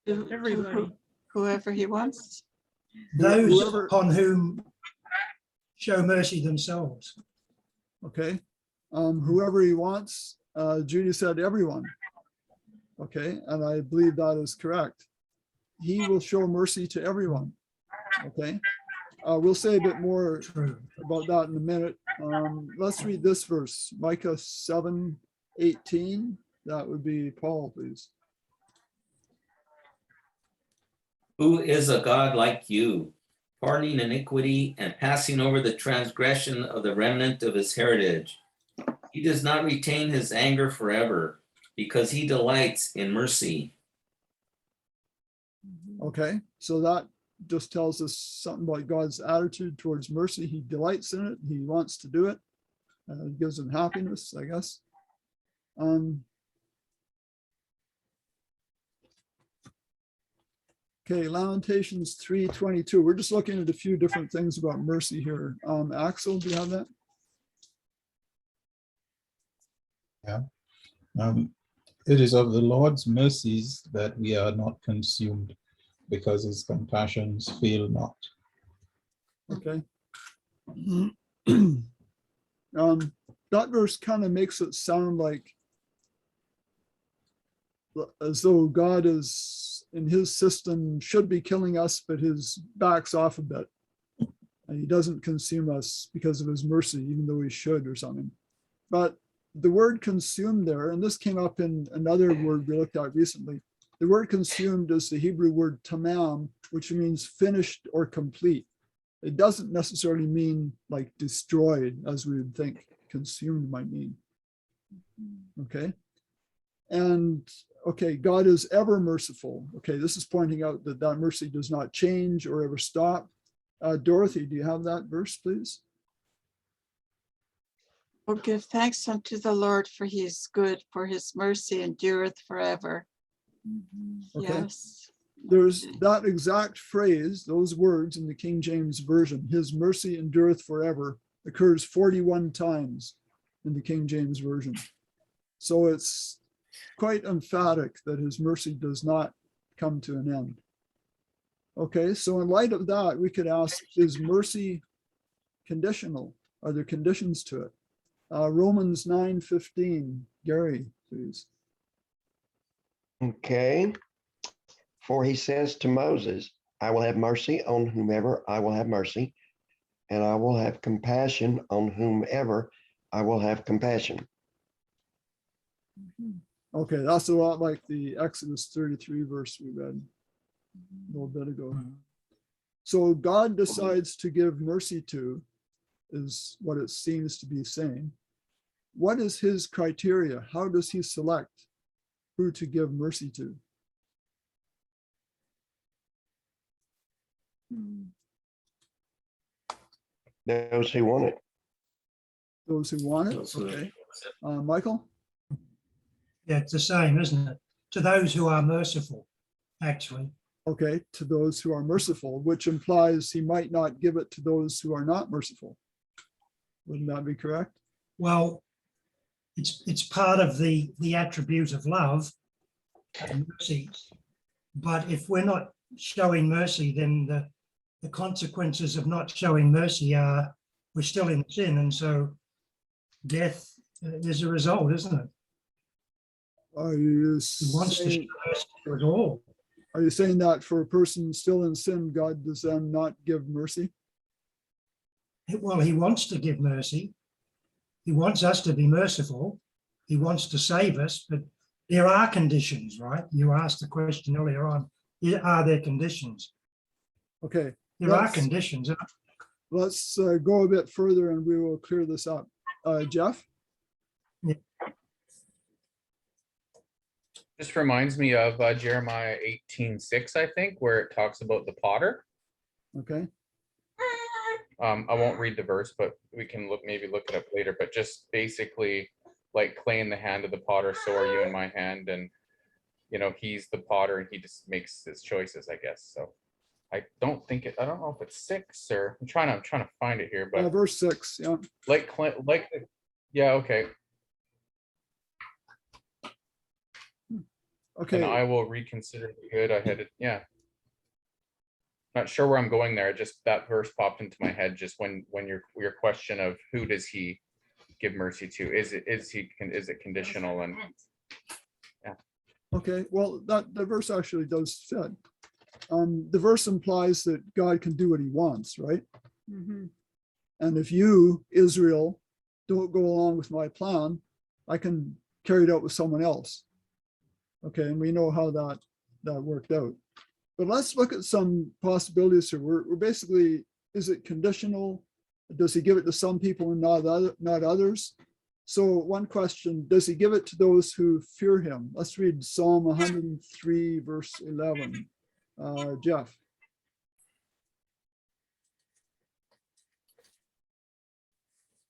D: Everybody.
C: Whoever he wants.
E: Those
A: Whoever-
E: upon whom show mercy themselves.
A: Okay, whoever he wants. Judy said everyone. Okay, and I believe that is correct. He will show mercy to everyone. Okay, we'll say a bit more
E: True.
A: about that in a minute. Let's read this verse, Micah 7:18. That would be Paul, please.
H: Who is a God like you, pardoning iniquity and passing over the transgression of the remnant of his heritage? He does not retain his anger forever, because he delights in mercy.
A: Okay, so that just tells us something about God's attitude towards mercy. He delights in it. He wants to do it. It gives him happiness, I guess. Okay, Lamentations 3:22. We're just looking at a few different things about mercy here. Axel, do you have that?
I: It is of the Lord's mercies that we are not consumed, because his compassions fail not.
A: Okay. That verse kind of makes it sound like as though God is in his system should be killing us, but his backs off a bit. And he doesn't consume us because of his mercy, even though he should or something. But the word consumed there, and this came up in another word we looked at recently. The word consumed is the Hebrew word tamam, which means finished or complete. It doesn't necessarily mean like destroyed, as we would think consumed might mean. Okay. And okay, God is ever merciful. Okay, this is pointing out that that mercy does not change or ever stop. Dorothy, do you have that verse, please?
C: Oh, give thanks unto the Lord, for he is good, for his mercy endureth forever.
A: Okay.
C: Yes.
A: There's that exact phrase, those words in the King James Version, his mercy endureth forever, occurs 41 times in the King James Version. So it's quite emphatic that his mercy does not come to an end. Okay, so in light of that, we could ask, is mercy conditional? Are there conditions to it? Romans 9:15, Gary, please.
F: Okay. For he says to Moses, I will have mercy on whomever I will have mercy, and I will have compassion on whomever I will have compassion.
A: Okay, that's a lot like the Exodus 33 verse we read a little bit ago. So God decides to give mercy to, is what it seems to be saying. what is his criteria? How does he select who to give mercy to?
F: Those who want it.
A: Those who want it?
H: Those who-
A: Okay. Michael?
E: Yeah, it's the same, isn't it? To those who are merciful, actually.
A: Okay, to those who are merciful, which implies he might not give it to those who are not merciful. Wouldn't that be correct?
E: Well, it's part of the attribute of love and mercy. But if we're not showing mercy, then the consequences of not showing mercy are we're still in sin, and so death is a result, isn't it?
A: Are you
E: He wants to show
A: saying,
E: mercy to us all.
A: are you saying that for a person still in sin, God does then not give mercy?
E: Well, he wants to give mercy. He wants us to be merciful. He wants to save us, but there are conditions, right? You asked the question earlier on. Are there conditions?
A: Okay,
E: There are
A: Yes.
E: conditions.
A: let's go a bit further and we will clear this up. Jeff?
G: Just reminds me of Jeremiah 18:6, I think, where it talks about the potter.
A: Okay,
G: I won't read the verse, but we can maybe look it up later, but just basically like clay in the hand of the potter, so are you in my hand. And, he's the potter and he just makes his choices, I guess. So I don't know if it's 6 or I'm trying to find it here, but
A: verse 6, yeah.
G: yeah, okay.
A: Okay,
G: And I will reconsider the good I had it, yeah. Not sure where I'm going there. Just that verse popped into my head just when your question of who does he give mercy to? Is it conditional? And
A: okay, well, the verse actually does fit. The verse implies that God can do what he wants, right?
D: Mhm.
A: And if you, Israel, don't go along with my plan, I can carry it out with someone else. Okay, and we know how that worked out. But let's look at some possibilities here. We're basically, is it conditional? Does he give it to some people and not others? So one question, does he give it to those who fear him? Let's read Psalm 103, verse 11. Jeff.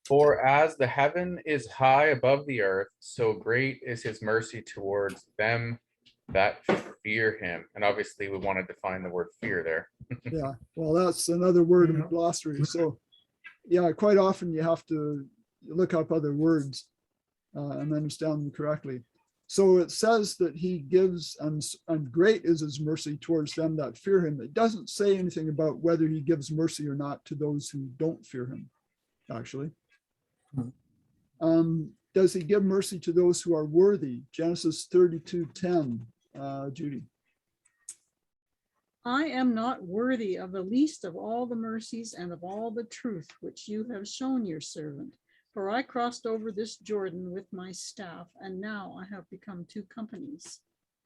G: for as the heaven is high above the earth, so great is his mercy towards them that fear him. And obviously we want to define the word fear there.
A: Yeah, well, that's another word in the glossary. So yeah, quite often you have to look up other words and understand them correctly. So it says that he gives, and great is his mercy towards them that fear him. It doesn't say anything about whether he gives mercy or not to those who don't fear him, actually. Does he give mercy to those who are worthy? Genesis 32:10, Judy.
D: I am not worthy of the least of all the mercies and of all the truth which you have shown your servant. For I crossed over this Jordan with my staff, and now I have become two companies.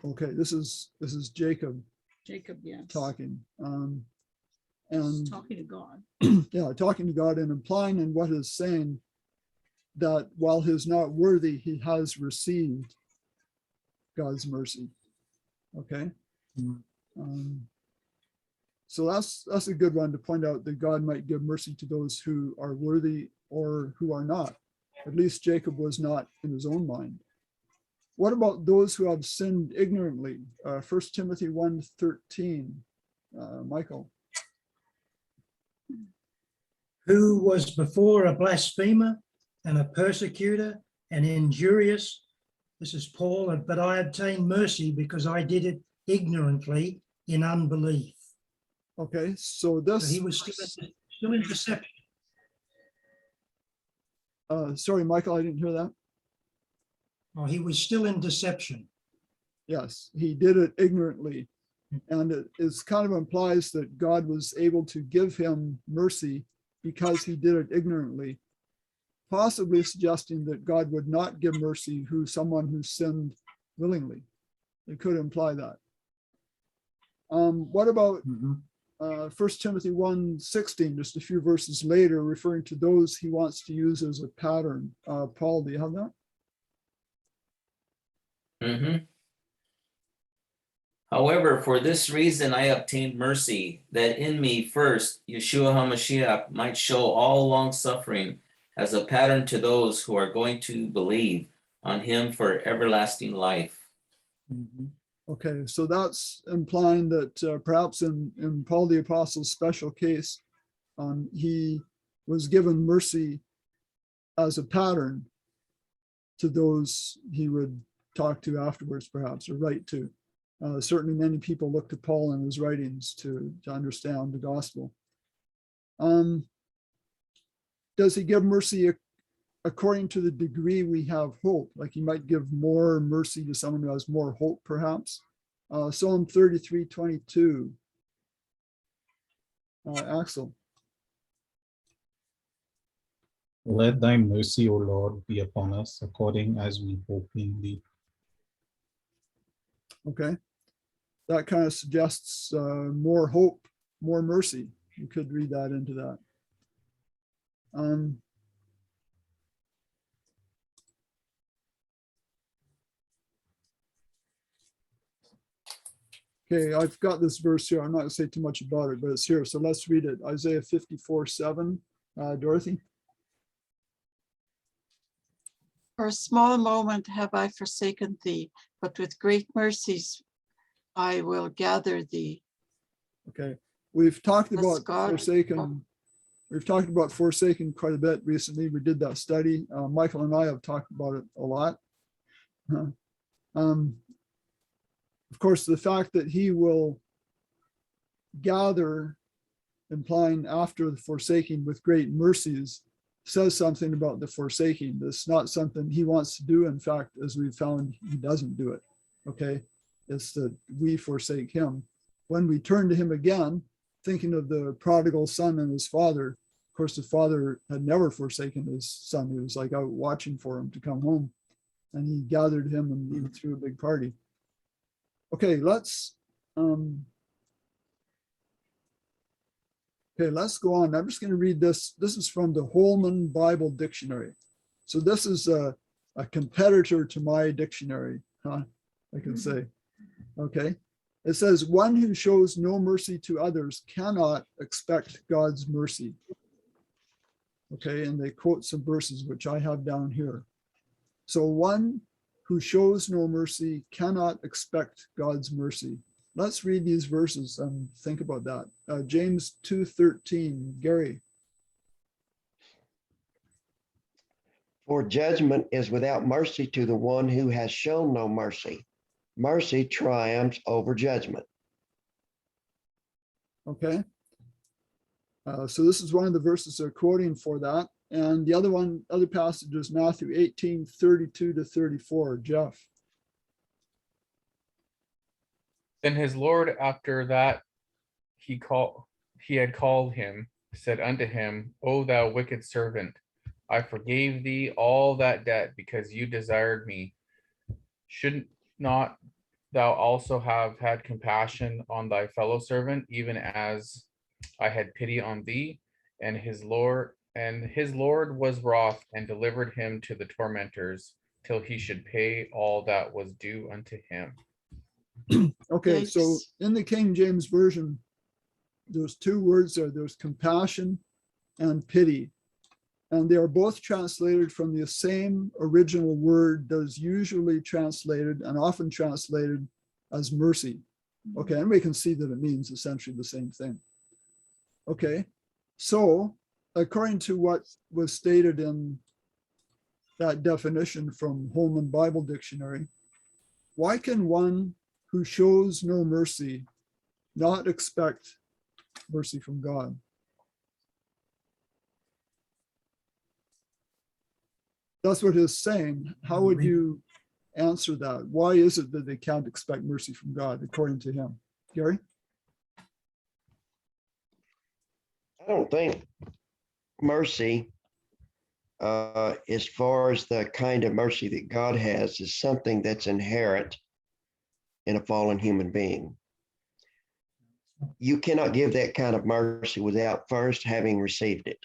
A: Okay, this is Jacob
D: Jacob, yes.
A: talking.
D: He's
A: And
D: talking to God.
A: yeah, talking to God and implying in what he's saying that while he's not worthy, he has received God's mercy. Okay. So that's a good one to point out, that God might give mercy to those who are worthy or who are not. At least Jacob was not in his own mind. What about those who have sinned ignorantly? 1 Timothy 1:13, Michael.
E: Who was before a blasphemer and a persecutor and injurious. This is Paul, but I obtained mercy because I did it ignorantly in unbelief.
A: Okay, so this.
E: So he was still in deception.
A: Sorry, Michael, I didn't hear that.
E: Oh, he was still in deception.
A: Yes, he did it ignorantly. And it kind of implies that God was able to give him mercy because he did it ignorantly, possibly suggesting that God would not give mercy to someone who sinned willingly. It could imply that. What about 1 Timothy 1:16, just a few verses later, referring to those he wants to use as a pattern. Paul, do you have that?
H: Mhm. However, for this reason I obtained mercy, that in me first Yeshua HaMashiach might show all long suffering as a pattern to those who are going to believe on him for everlasting life.
A: Okay, so that's implying that perhaps in Paul the Apostle's special case, he was given mercy as a pattern to those he would talk to afterwards, perhaps, or write to. Certainly many people look to Paul and his writings to understand the gospel. Does he give mercy according to the degree we have hope? Like he might give more mercy to someone who has more hope, perhaps. Psalm 33:22. Axel.
I: Let thy mercy, O Lord, be upon us according as we hope in thee.
A: Okay. That kind of suggests more hope, more mercy. You could read that into that. Okay, I've got this verse here. I'm not going to say too much about it, but it's here. So let's read it. Isaiah 54:7. Dorothy?
C: For a small moment have I forsaken thee, but with great mercies I will gather thee.
A: Okay, we've talked
C: Bless
A: about
C: God.
A: forsaken. We've talked about forsaken quite a bit recently. We did that study. Michael and I have talked about it a lot. Of course, the fact that he will gather, implying after the forsaking with great mercies, says something about the forsaking. It's not something he wants to do. In fact, as we've found, he doesn't do it. Okay, it's that we forsake him. When we turn to him again, thinking of the prodigal son and his father, of course, the father had never forsaken his son. He was like out watching for him to come home, and he gathered him and he threw a big party. Okay, let's go on. I'm just going to read this. This is from the Holman Bible Dictionary. So this is a competitor to my dictionary, I can say. Okay. It says, one who shows no mercy to others cannot expect God's mercy. Okay, and they quote some verses, which I have down here. So one who shows no mercy cannot expect God's mercy. Let's read these verses and think about that. James 2:13, Gary.
F: For judgment is without mercy to the one who has shown no mercy. Mercy triumphs over judgment.
A: Okay. So this is one of the verses they're quoting for that. And the other passage is Matthew 18:32-34. Jeff.
G: Then his Lord, after that he had called him, said unto him, O thou wicked servant, I forgave thee all that debt because you desired me. Should not thou also have had compassion on thy fellow servant, even as I had pity on thee? And his Lord was wroth and delivered him to the tormentors till he should pay all that was due unto him.
A: Okay, so
C: Yikes.
A: in the King James Version, there's two words there. There's compassion and pity. And they are both translated from the same original word that is usually translated and often translated as mercy. Okay, and we can see that it means essentially the same thing. Okay, so according to what was stated in that definition from Holman Bible Dictionary, why can one who shows no mercy not expect mercy from God? That's what it's saying. How would you answer that? Why is it that they can't expect mercy from God, according to him? Gary?
F: I don't think mercy, as far as the kind of mercy that God has, is something that's inherent in a fallen human being. You cannot give that kind of mercy without first having received it.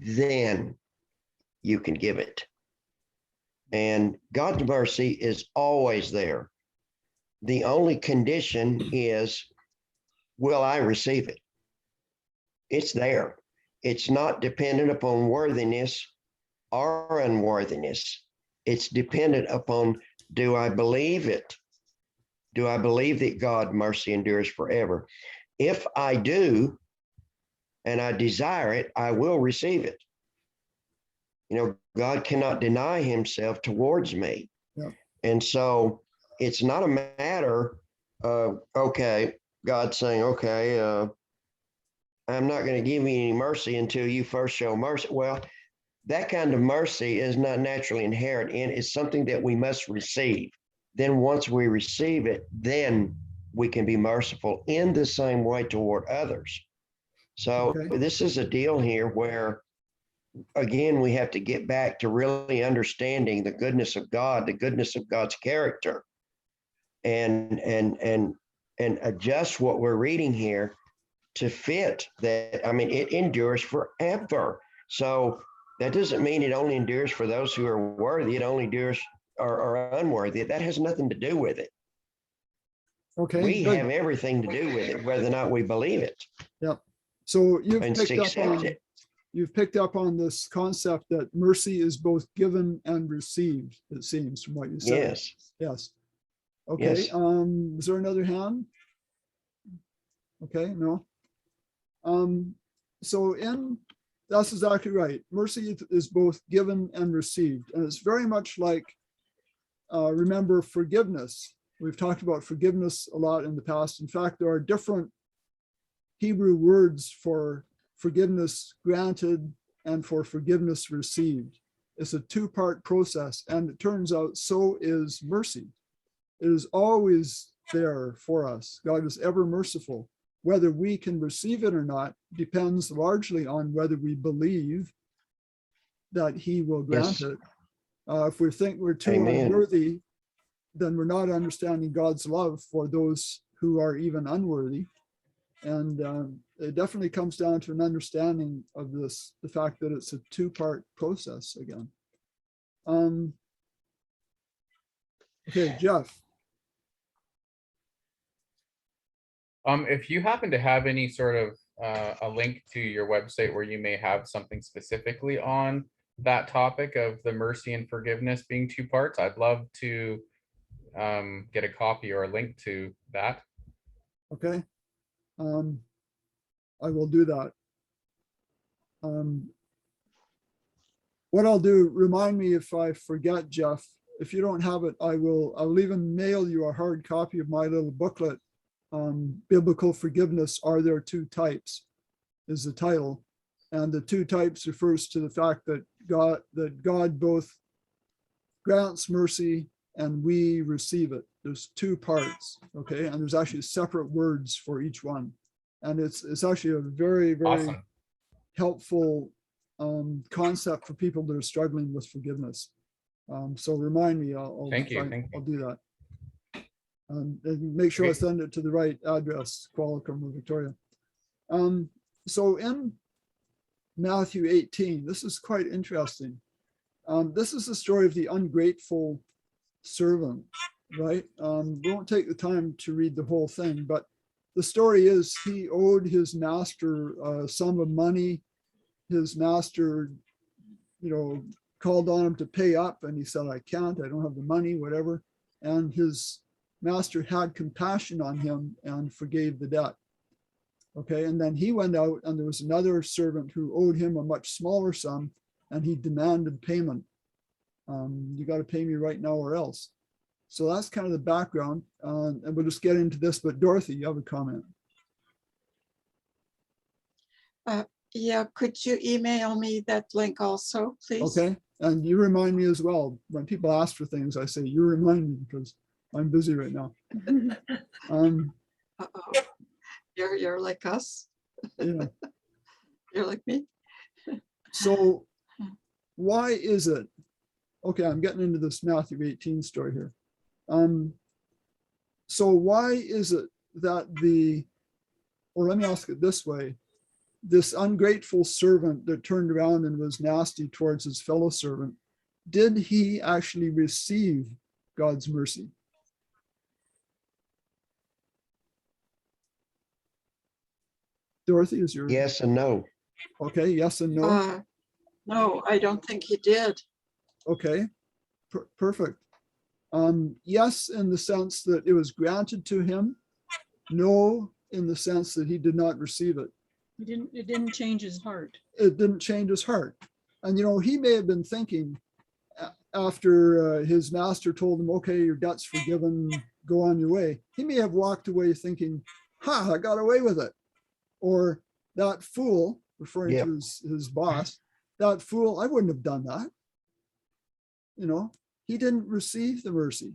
F: Then you can give it. And God's mercy is always there. The only condition is, will I receive it? It's there. It's not dependent upon worthiness or unworthiness. It's dependent upon, do I believe it? Do I believe that God's mercy endures forever? If I do, and I desire it, I will receive it. You know, God cannot deny himself towards me.
A: Yeah.
F: And so it's not a matter of, okay, God saying, okay, I'm not going to give you any mercy until you first show mercy. Well, that kind of mercy is not naturally inherent in it. It's something that we must receive. Then once we receive it, then we can be merciful in the same way toward others. So
A: Okay.
F: this is a deal here where, again, we have to get back to really understanding the goodness of God, the goodness of God's character, and adjust what we're reading here to fit that. I mean, it endures forever. So that doesn't mean it only endures for those who are worthy. It only endures or unworthy. That has nothing to do with it.
A: Okay.
F: We
A: good.
F: have everything to do with it, whether or not we believe it
A: Yep. So
F: and accept
A: you've picked up on this concept that mercy is both given and received, it seems from what you said.
F: Yes.
A: Yes. Okay.
F: Yes.
A: Is there another hand? Okay, no. So that's exactly right. Mercy is both given and received. And it's very much like, remember, forgiveness. We've talked about forgiveness a lot in the past. In fact, there are different Hebrew words for forgiveness granted and for forgiveness received. It's a two-part process, and it turns out so is mercy. It is always there for us. God is ever merciful. Whether we can receive it or not depends largely on whether we believe that he will grant
F: Yes.
A: it. If we think we're too
F: Amen.
A: unworthy, then we're not understanding God's love for those who are even unworthy. And it definitely comes down to an understanding of this, the fact that it's a two-part process again. Okay, Jeff.
G: If you happen to have any sort of a link to your website where you may have something specifically on that topic of the mercy and forgiveness being two parts, I'd love to get a copy or a link to that.
A: Okay. I will do that. What I'll do, remind me if I forget, Jeff. If you don't have it, I'll even mail you a hard copy of my little booklet. Biblical forgiveness, are there two types, is the title. And the two types refers to the fact that God both grants mercy and we receive it. There's two parts, okay? And there's actually separate words for each one. And it's actually a very, very
G: Awesome.
A: helpful concept for people that are struggling with forgiveness. So remind me, I'll
G: Thank you.
A: I'll do that. And make sure I
G: Great.
A: send it to the right address, Qualicum or Victoria. So in Matthew 18, this is quite interesting. This is the story of the ungrateful servant, right? We won't take the time to read the whole thing, but the story is he owed his master a sum of money. His master, called on him to pay up, and he said, I can't, I don't have the money, whatever. And his master had compassion on him and forgave the debt. Okay, and then he went out, and there was another servant who owed him a much smaller sum, and he demanded payment. You got to pay me right now or else. So that's kind of the background, and we'll just get into this. But Dorothy, you have a comment.
C: Yeah, could you email me that link also, please?
A: Okay, and you remind me as well. When people ask for things, I say, you remind me, because I'm busy right now.
C: Uh-oh. You're like us.
A: Yeah.
C: You're like me.
A: So why is it? Okay, I'm getting into this Matthew 18 story here. So why is it that the or let me ask it this way, this ungrateful servant that turned around and was nasty towards his fellow servant, did he actually receive God's mercy? Dorothy, is your
F: Yes and no.
A: okay? Yes and no.
C: No, I don't think he did.
A: Okay, perfect. Yes, in the sense that it was granted to him. No, in the sense that he did not receive it.
D: It didn't change his heart.
A: It didn't change his heart. And, he may have been thinking after his master told him, okay, your debt's forgiven, go on your way. He may have walked away thinking, I got away with it. Or that fool, referring to his boss, that fool, I wouldn't have done that. He didn't receive the mercy.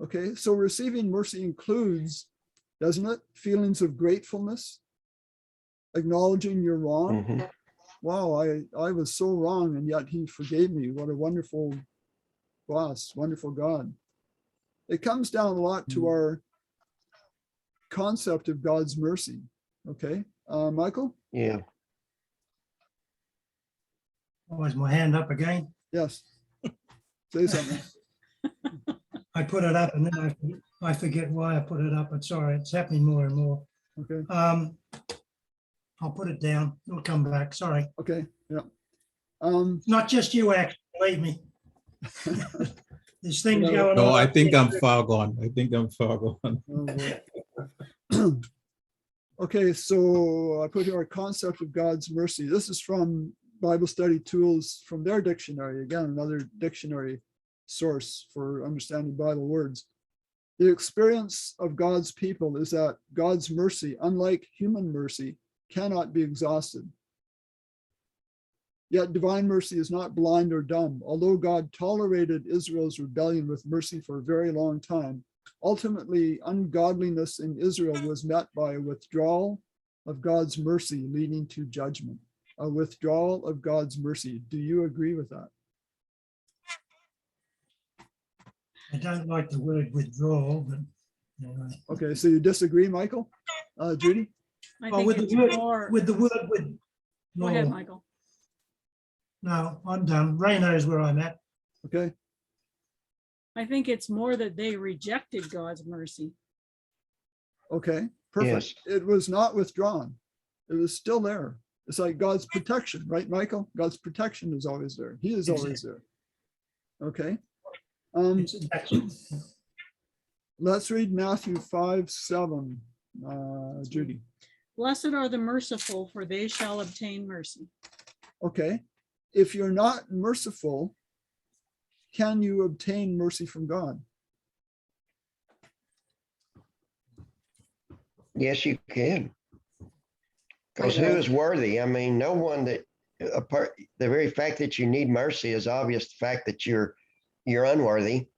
A: Okay, so receiving mercy includes, doesn't it, feelings of gratefulness, acknowledging you're wrong.
F: Mm-hmm.
A: Wow, I was so wrong, and yet he forgave me. What a wonderful boss, wonderful God. It comes down a lot to our concept of God's mercy. Okay, Michael?
F: Yeah.
E: Oh, is my hand up again?
A: Yes. Say something.
E: I put it up and then I forget why I put it up. It's all right. It's happening more and more.
A: Okay.
E: I'll put it down. It'll come back. Sorry.
A: Okay. Yeah.
E: Not just you, actually, believe me. There's things
A: No,
E: going on.
I: No, I think I'm far gone. I think I'm far gone.
A: Oh, okay, so I put here a concept of God's mercy. This is from Bible Study Tools from their dictionary. Again, another dictionary source for understanding Bible words. The experience of God's people is that God's mercy, unlike human mercy, cannot be exhausted. Yet divine mercy is not blind or dumb. Although God tolerated Israel's rebellion with mercy for a very long time, ultimately ungodliness in Israel was met by a withdrawal of God's mercy, leading to judgment. A withdrawal of God's mercy. Do you agree with that?
E: I don't like the word withdrawal, but anyway.
A: Okay, so you disagree, Michael? Judy?
D: I
E: Oh,
D: think
E: with
D: it's
E: the word,
D: more.
E: with the word, with.
D: Go ahead,
E: no,
D: Michael.
E: No, I'm done. Ray knows where I'm at.
A: Okay,
D: I think it's more that they rejected God's mercy.
A: okay, perfect.
F: Yes.
A: It was not withdrawn. It was still there. It's like God's protection, right, Michael? God's protection is always there. He is always there. Okay. Let's read Matthew 5:7. Judy.
D: Blessed are the merciful, for they shall obtain mercy.
A: Okay. If you're not merciful, can you obtain mercy from God?
F: Yes, you can. Because who is worthy? I mean, no one that apart, the very fact that you need mercy is obvious. The fact that you're unworthy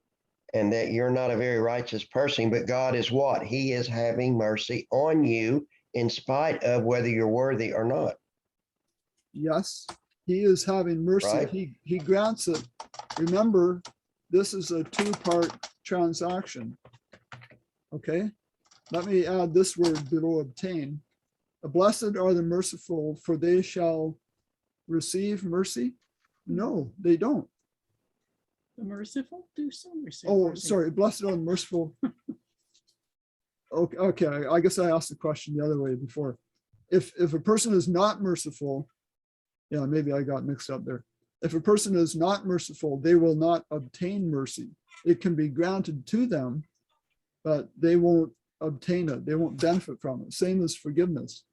F: and that you're not a very righteous person, but God is what? He is having mercy on you in spite of whether you're worthy or not.
A: Yes, he is having mercy.
F: Right.
A: He grants it. Remember, this is a two-part transaction. Okay, let me add this word below obtain. Blessed are the merciful, for they shall receive mercy. No, they don't.
D: The merciful do so receive
A: Oh,
D: mercy.
A: sorry, blessed are the merciful. Okay, I guess I asked the question the other way before. If a person is not merciful, yeah, maybe I got mixed up there. If a person is not merciful, they will not obtain mercy. It can be granted to them, but they won't obtain it. They won't benefit from it. Same as forgiveness.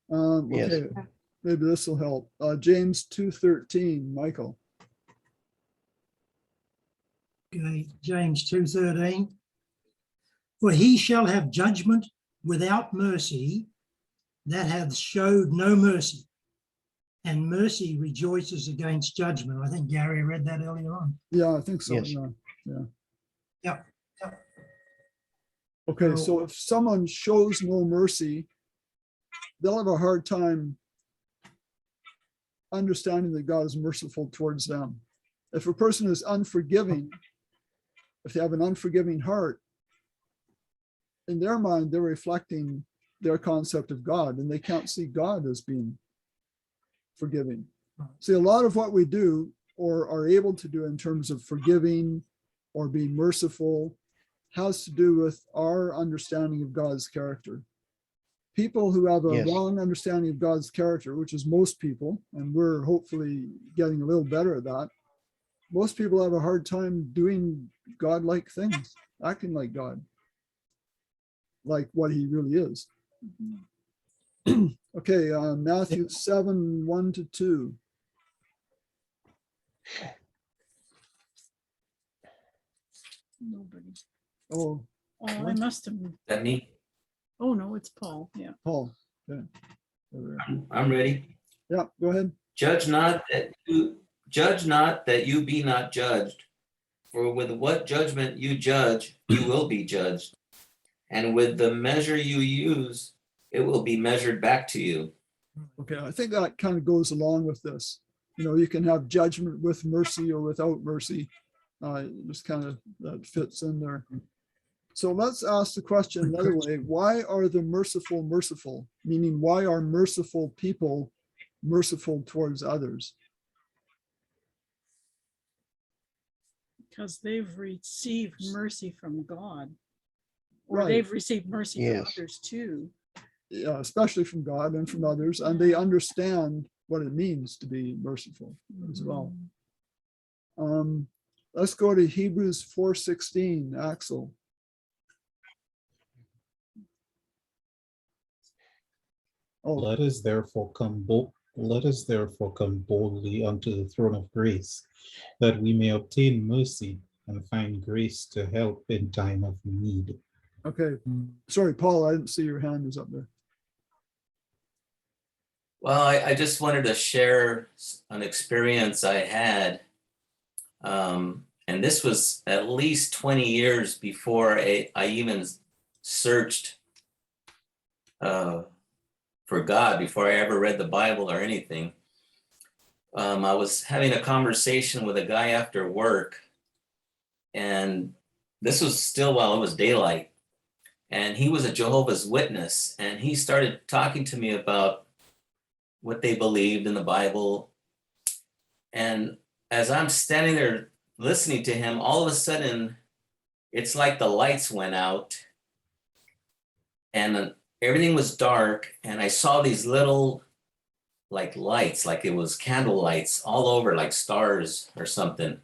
F: Yes.
A: Okay, maybe this will help. James 2:13, Michael.
E: Okay, James 2:13. For he shall have judgment without mercy that hath showed no mercy, and mercy rejoices against judgment. I think Gary read that earlier on.
A: Yeah, I think so.
F: Yes.
A: Yeah.
E: Yep.
A: Okay, so if someone shows no mercy, they'll have a hard time understanding that God is merciful towards them. If a person is unforgiving, if they have an unforgiving heart, in their mind, they're reflecting their concept of God, and they can't see God as being forgiving. See, a lot of what we do or are able to do in terms of forgiving or being merciful has to do with our understanding of God's character. People who have a
F: Yes.
A: wrong understanding of God's character, which is most people, and we're hopefully getting a little better at that, most people have a hard time doing God-like things, acting like God, like what he really is. Okay, Matthew 7, 1-2.
D: Nobody.
A: Oh,
D: Oh, I must have.
H: That me?
D: Oh, no, it's Paul. Yeah.
A: Paul. Yeah. Over there.
H: I'm ready.
A: Yeah, go ahead.
H: Judge not that you be not judged. For with what judgment you judge, you will be judged. And with the measure you use, it will be measured back to you.
A: Okay, I think that kind of goes along with this. You know, you can have judgment with mercy or without mercy. Just kind of that fits in there. So let's ask the question another way. Why are the merciful merciful? Meaning, why are merciful people merciful towards others?
D: Because they've received mercy from God. Or
A: Right.
D: they've received mercy from
F: Yes.
D: others too.
A: Yeah, especially from God and from others, and they understand what it means to be merciful as well. Let's go to Hebrews 4:16, Axel. Oh,
I: Let us therefore come boldly unto the throne of grace, that we may obtain mercy and find grace to help in time of need.
A: okay. Sorry, Paul, I didn't see your hand was up there.
H: Well, I just wanted to share an experience I had. And this was at least 20 years before I even searched for God, before I ever read the Bible or anything. I was having a conversation with a guy after work, and this was still while it was daylight. And he was a Jehovah's Witness, and he started talking to me about what they believed in the Bible. And as I'm standing there listening to him, all of a sudden, it's like the lights went out and everything was dark. And I saw these little like lights, like it was candle lights all over, like stars or something.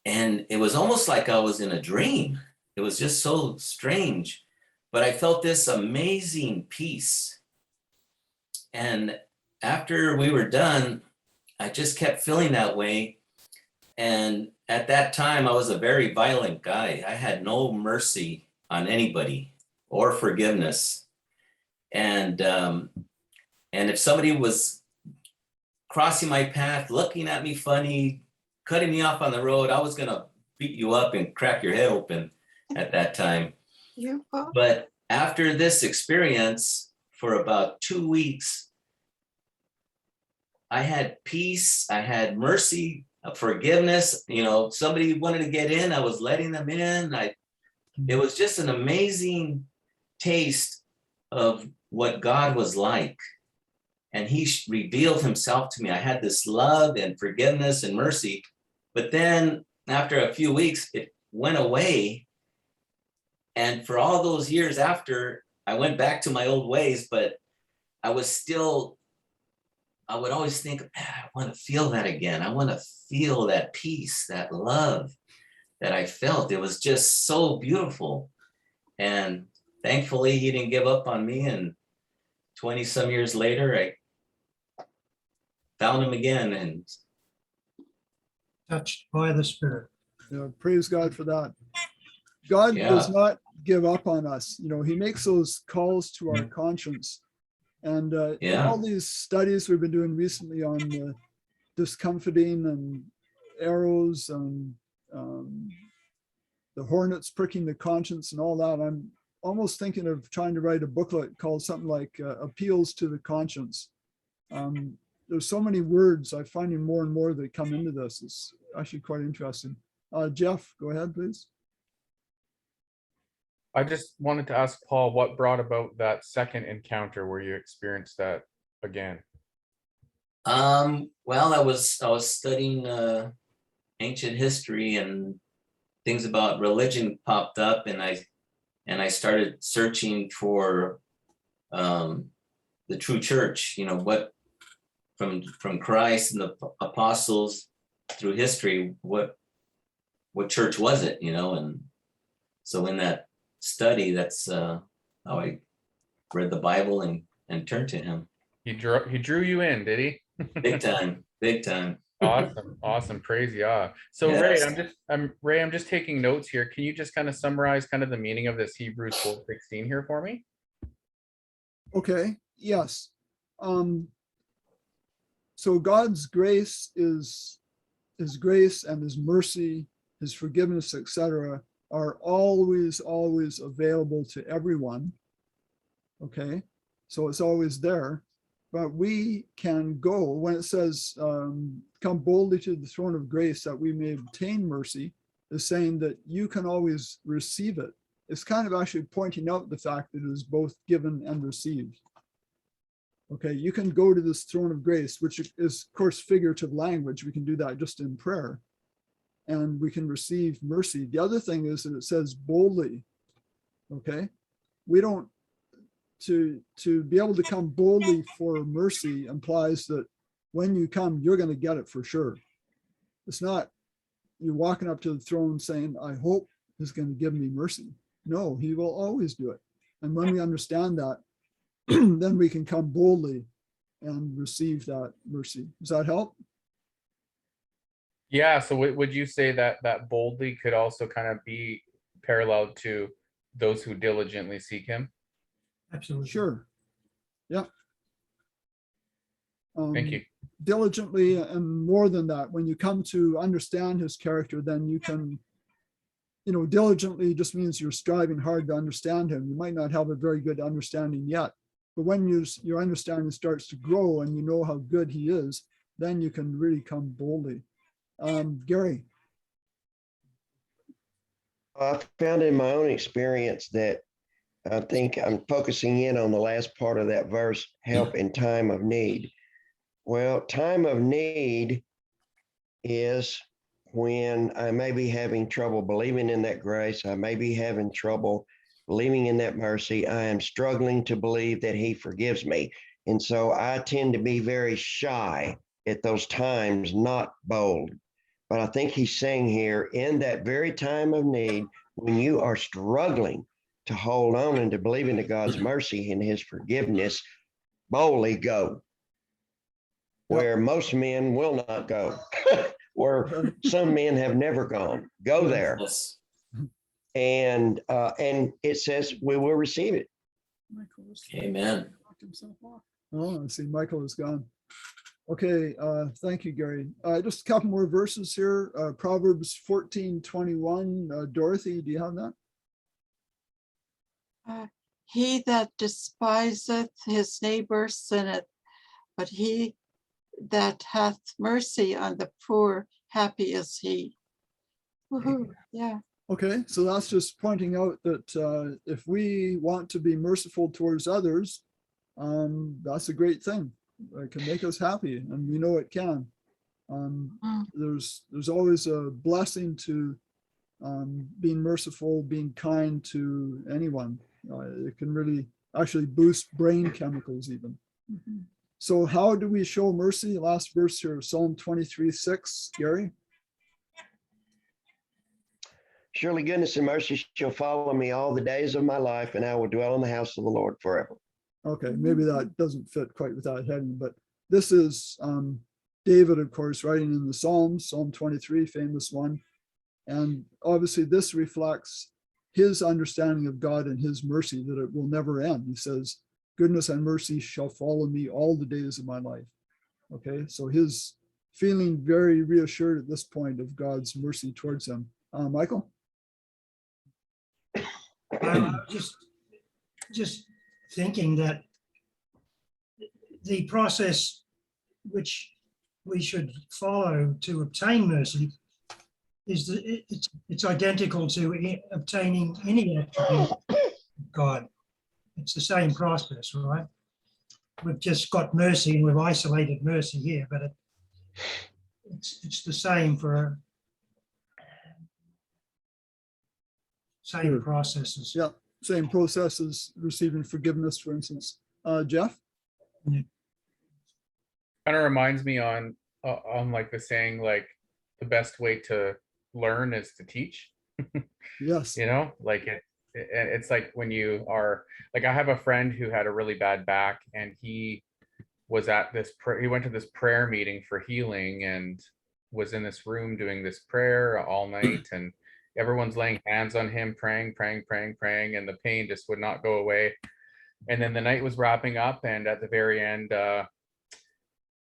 H: And it was almost like I was in a dream. It was just so strange. But I felt this amazing peace. And after we were done, I just kept feeling that way. And at that time, I was a very violent guy. I had no mercy on anybody or forgiveness. And if somebody was crossing my path, looking at me funny, cutting me off on the road, I was gonna beat you up and crack your head open at that time.
C: Yeah, Paul.
H: But after this experience, for about 2 weeks, I had peace, I had mercy, forgiveness. You know, somebody wanted to get in, I was letting them in. It was just an amazing taste of what God was like. And he revealed himself to me. I had this love and forgiveness and mercy. But then after a few weeks, it went away. And for all those years after, I went back to my old ways, but I would always think, I want to feel that again. I want to feel that peace, that love that I felt. It was just so beautiful. And thankfully, he didn't give up on me. And 20 some years later, I found him again. And
E: Touched by the Spirit.
A: Yeah, praise God for that. God does not give up on us. You know, he makes those calls to our conscience. And in all these studies we've been doing recently on discomforting and arrows and the hornets pricking the conscience and all that, I'm almost thinking of trying to write a booklet called something like Appeals to the Conscience. There's so many words. I'm finding more and more that come into this. It's actually quite interesting. Jeff, go ahead, please.
G: I just wanted to ask Paul what brought about that second encounter where you experienced that again.
H: Well, I was studying ancient history, and things about religion popped up, and I started searching for the true church, what from Christ and the apostles through history, what church was it, and so in that study, that's how I read the Bible and turned to him.
G: He drew you in, did he?
H: Big time, big time.
G: Awesome, praise God. So
H: Yes.
G: Ray, I'm just taking notes here. Can you just kind of summarize kind of the meaning of this Hebrews 4:16 here for me?
A: Okay, yes. So God's grace is his grace and his mercy, his forgiveness, etc., are always available to everyone. Okay, so it's always there. But we can go, when it says, come boldly to the throne of grace that we may obtain mercy, is saying that you can always receive it. It's kind of actually pointing out the fact that it is both given and received. Okay, you can go to this throne of grace, which is, of course, figurative language. We can do that just in prayer. And we can receive mercy. The other thing is that it says boldly. Okay, we don't, to be able to come boldly for mercy implies that when you come, you're going to get it for sure. It's not you're walking up to the throne saying, I hope he's going to give me mercy. No, he will always do it. And when we understand that, then we can come boldly and receive that mercy. Does that help?
G: Yeah, so would you say that boldly could also kind of be parallel to those who diligently seek him?
E: Absolutely.
A: Sure. Yeah.
G: Thank you.
A: Diligently, and more than that, when you come to understand his character, then you can, diligently just means you're striving hard to understand him. You might not have a very good understanding yet, but when your understanding starts to grow and you know how good he is, then you can really come boldly. Gary.
F: I found in my own experience that I think I'm focusing in on the last part of that verse, help in time of need. Well, time of need is when I may be having trouble believing in that grace. I may be having trouble believing in that mercy. I am struggling to believe that he forgives me. And so I tend to be very shy at those times, not bold. But I think he's saying here, in that very time of need, when you are struggling to hold on and to believe into God's mercy and his forgiveness, boldly go. Where most men will not go, where some men have never gone. Go there.
H: Yes.
F: And it says we will receive it.
H: Amen.
A: Oh, I see Michael is gone. Okay, thank you, Gary. Just a couple more verses here. Proverbs 14:21. Dorothy, do you have that?
C: He that despiseth his neighbor sinneth, but he that hath mercy on the poor, happy is he. Woohoo, yeah.
A: Okay, so that's just pointing out that if we want to be merciful towards others, that's a great thing. It can make us happy, and we know it can. There's always a blessing to being merciful, being kind to anyone. It can really actually boost brain chemicals even. So how do we show mercy? Last verse here, Psalm 23:6, Gary.
F: Surely goodness and mercy shall follow me all the days of my life, and I will dwell in the house of the Lord forever.
A: Okay, maybe that doesn't fit quite with that heading, but this is David, of course, writing in the Psalms, Psalm 23, famous one. And obviously this reflects his understanding of God and his mercy, that it will never end. He says, goodness and mercy shall follow me all the days of my life. Okay, so his feeling very reassured at this point of God's mercy towards him. Michael?
E: Just thinking that the process which we should follow to obtain mercy it's identical to obtaining any attribute of God. It's the same process, right? We've just got mercy and we've isolated mercy here, but it's the same for same
A: Sure.
E: processes.
A: Yeah, same process as receiving forgiveness, for instance. Jeff?
G: Kind of reminds me on like the saying, like the best way to learn is to teach.
A: Yes.
G: You know, like it's like when you are like, I have a friend who had a really bad back, and he was at this he went to this prayer meeting for healing, and was in this room doing this prayer all night, and everyone's laying hands on him, praying, and the pain just would not go away. And then the night was wrapping up, and at the very end,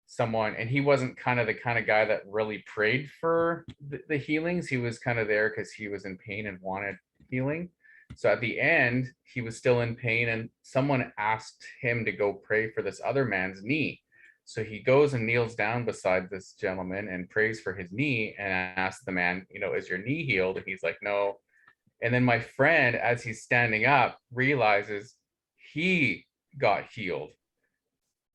G: someone, and he wasn't the kind of guy that really prayed for the healings. He was kind of there because he was in pain and wanted healing. So at the end, he was still in pain, and someone asked him to go pray for this other man's knee. So he goes and kneels down beside this gentleman and prays for his knee, and asks the man, you know, is your knee healed? And he's like, no. And then my friend, as he's standing up, realizes he got healed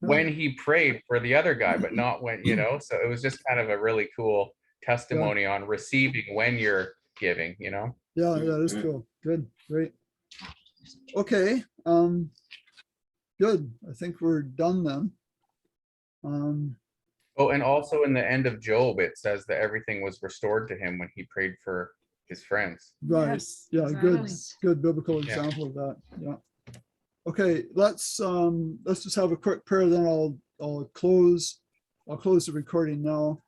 G: when he prayed for the other guy, but not when, you know. So it was just kind of a really cool testimony on receiving when you're giving, you know.
A: Yeah, that's cool. Good, great. Okay, good. I think we're done then.
G: Oh, and also in the end of Job, it says that everything was restored to him when he prayed for his friends.
A: Right.
D: Yes,
A: Yeah, good,
D: exactly.
A: good biblical
G: Yeah.
A: example of that. Yeah. Okay, let's just have a quick prayer, then I'll close the recording now.